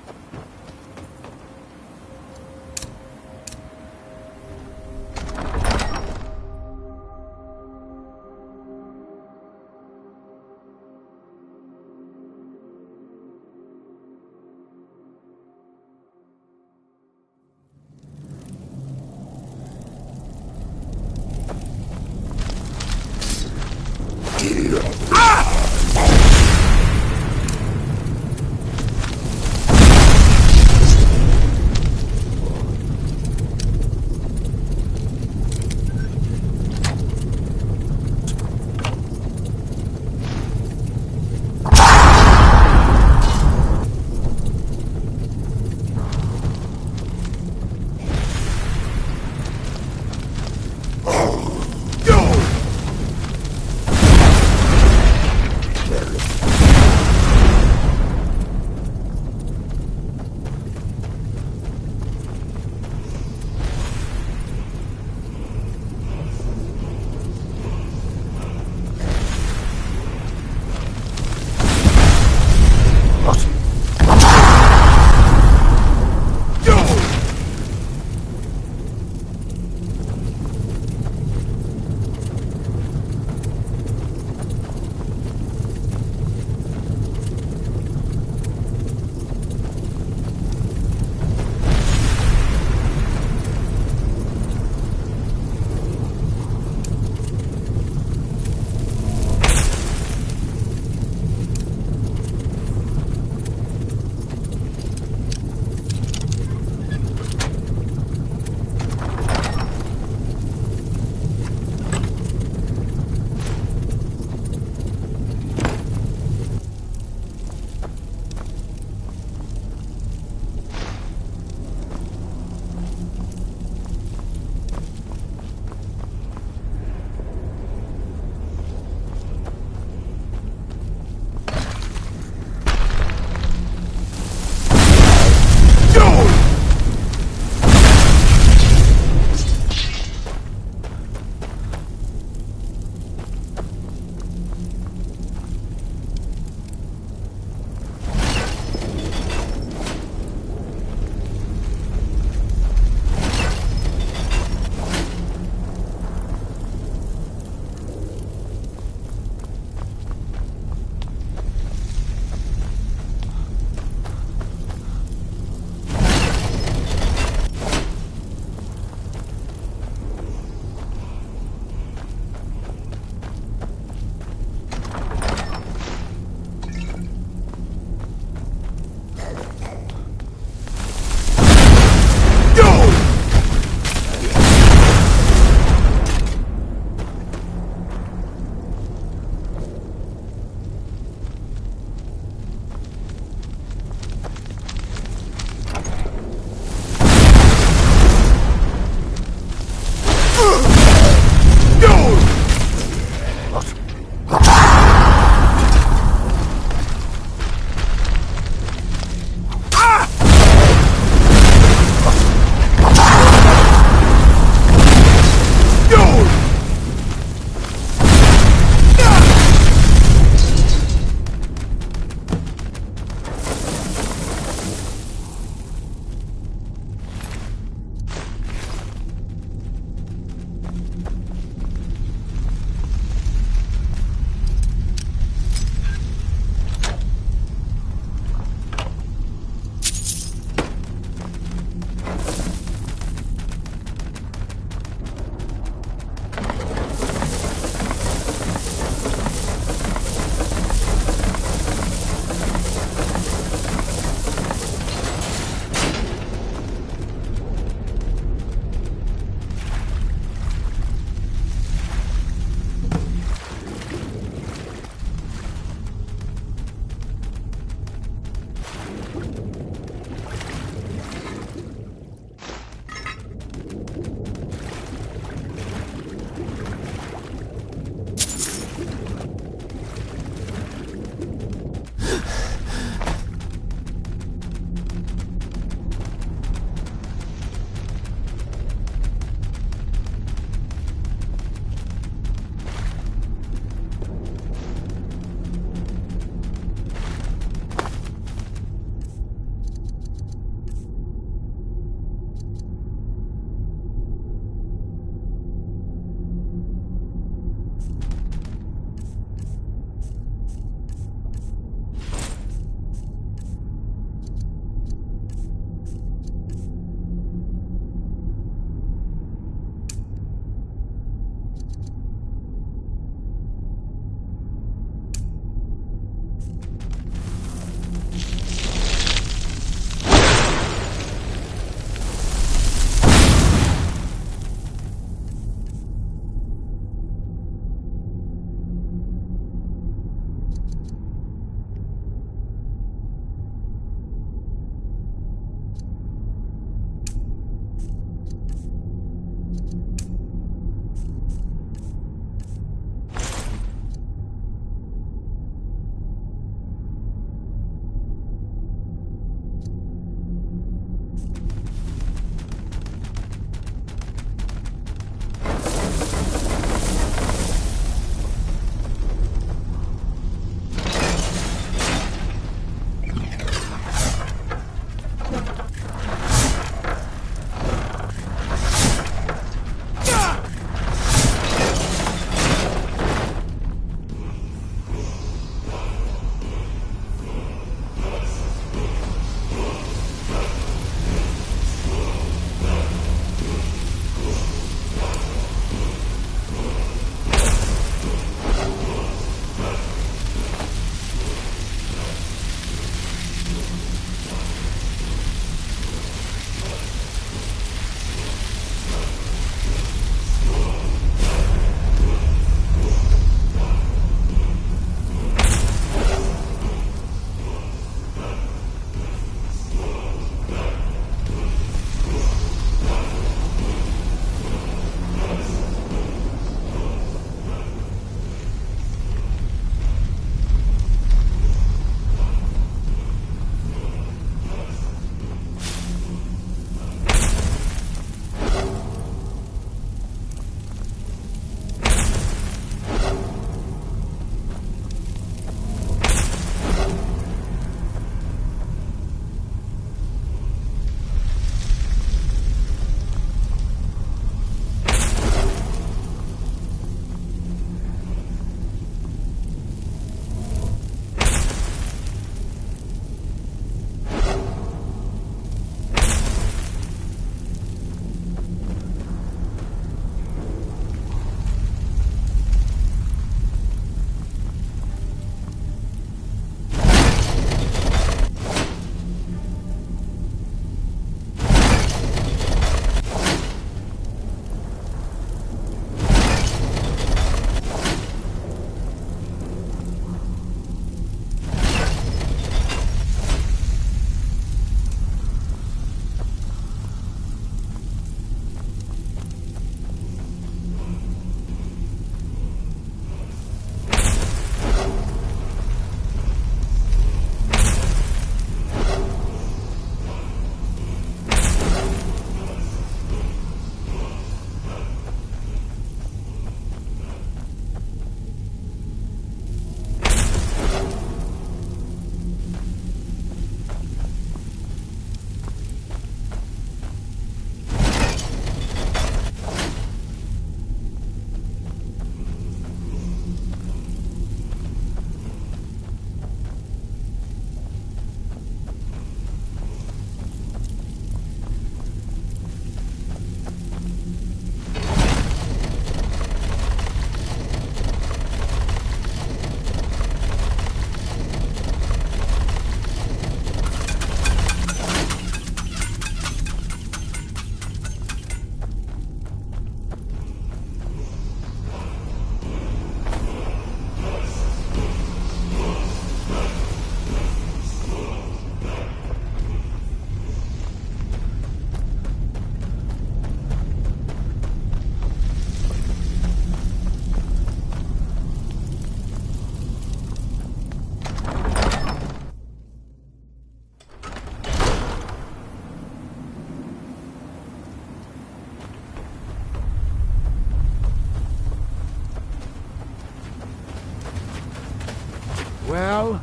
Well,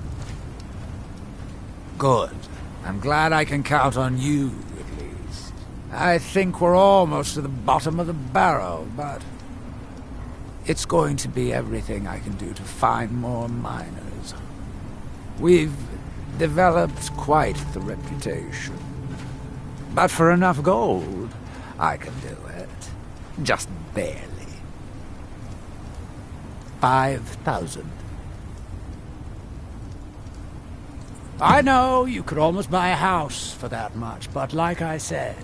good. I'm glad I can count on you, at least. I think we're almost to the bottom of the barrel, but it's going to be everything I can do to find more miners. We've developed quite the reputation. But for enough gold, I can do it. Just barely. 5,000. I know you could almost buy a house for that much, but like I said,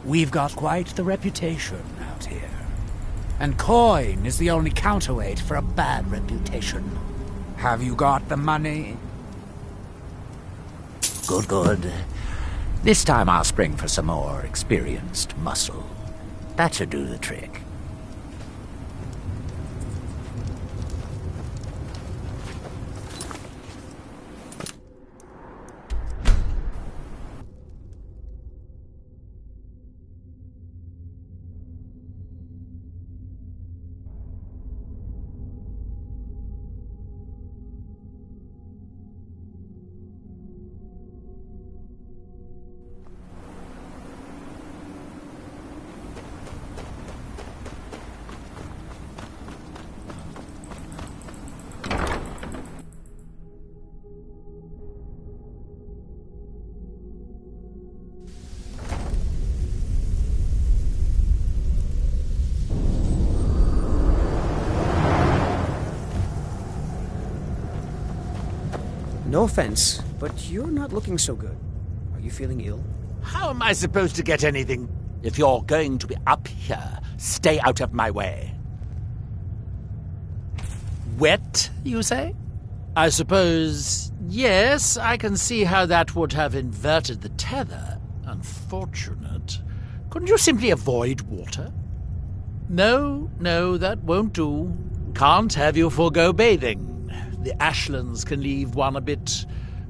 we've got quite the reputation out here. And coin is the only counterweight for a bad reputation. Have you got the money? Good, good. This time I'll spring for some more experienced muscle. That should do the trick. No offense, but you're not looking so good. Are you feeling ill? How am I supposed to get anything? If you're going to be up here, stay out of my way. Wet, you say? I suppose, yes, I can see how that would have inverted the tether. Unfortunate. Couldn't you simply avoid water? No, that won't do. Can't have you forego bathing. The ashlands can leave one a bit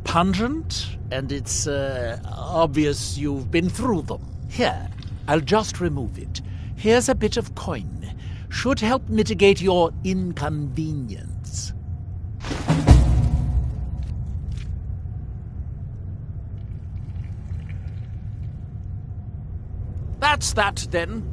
pungent, and it's obvious you've been through them. Here, I'll just remove it. Here's a bit of coin. Should help mitigate your inconvenience. That's that, then.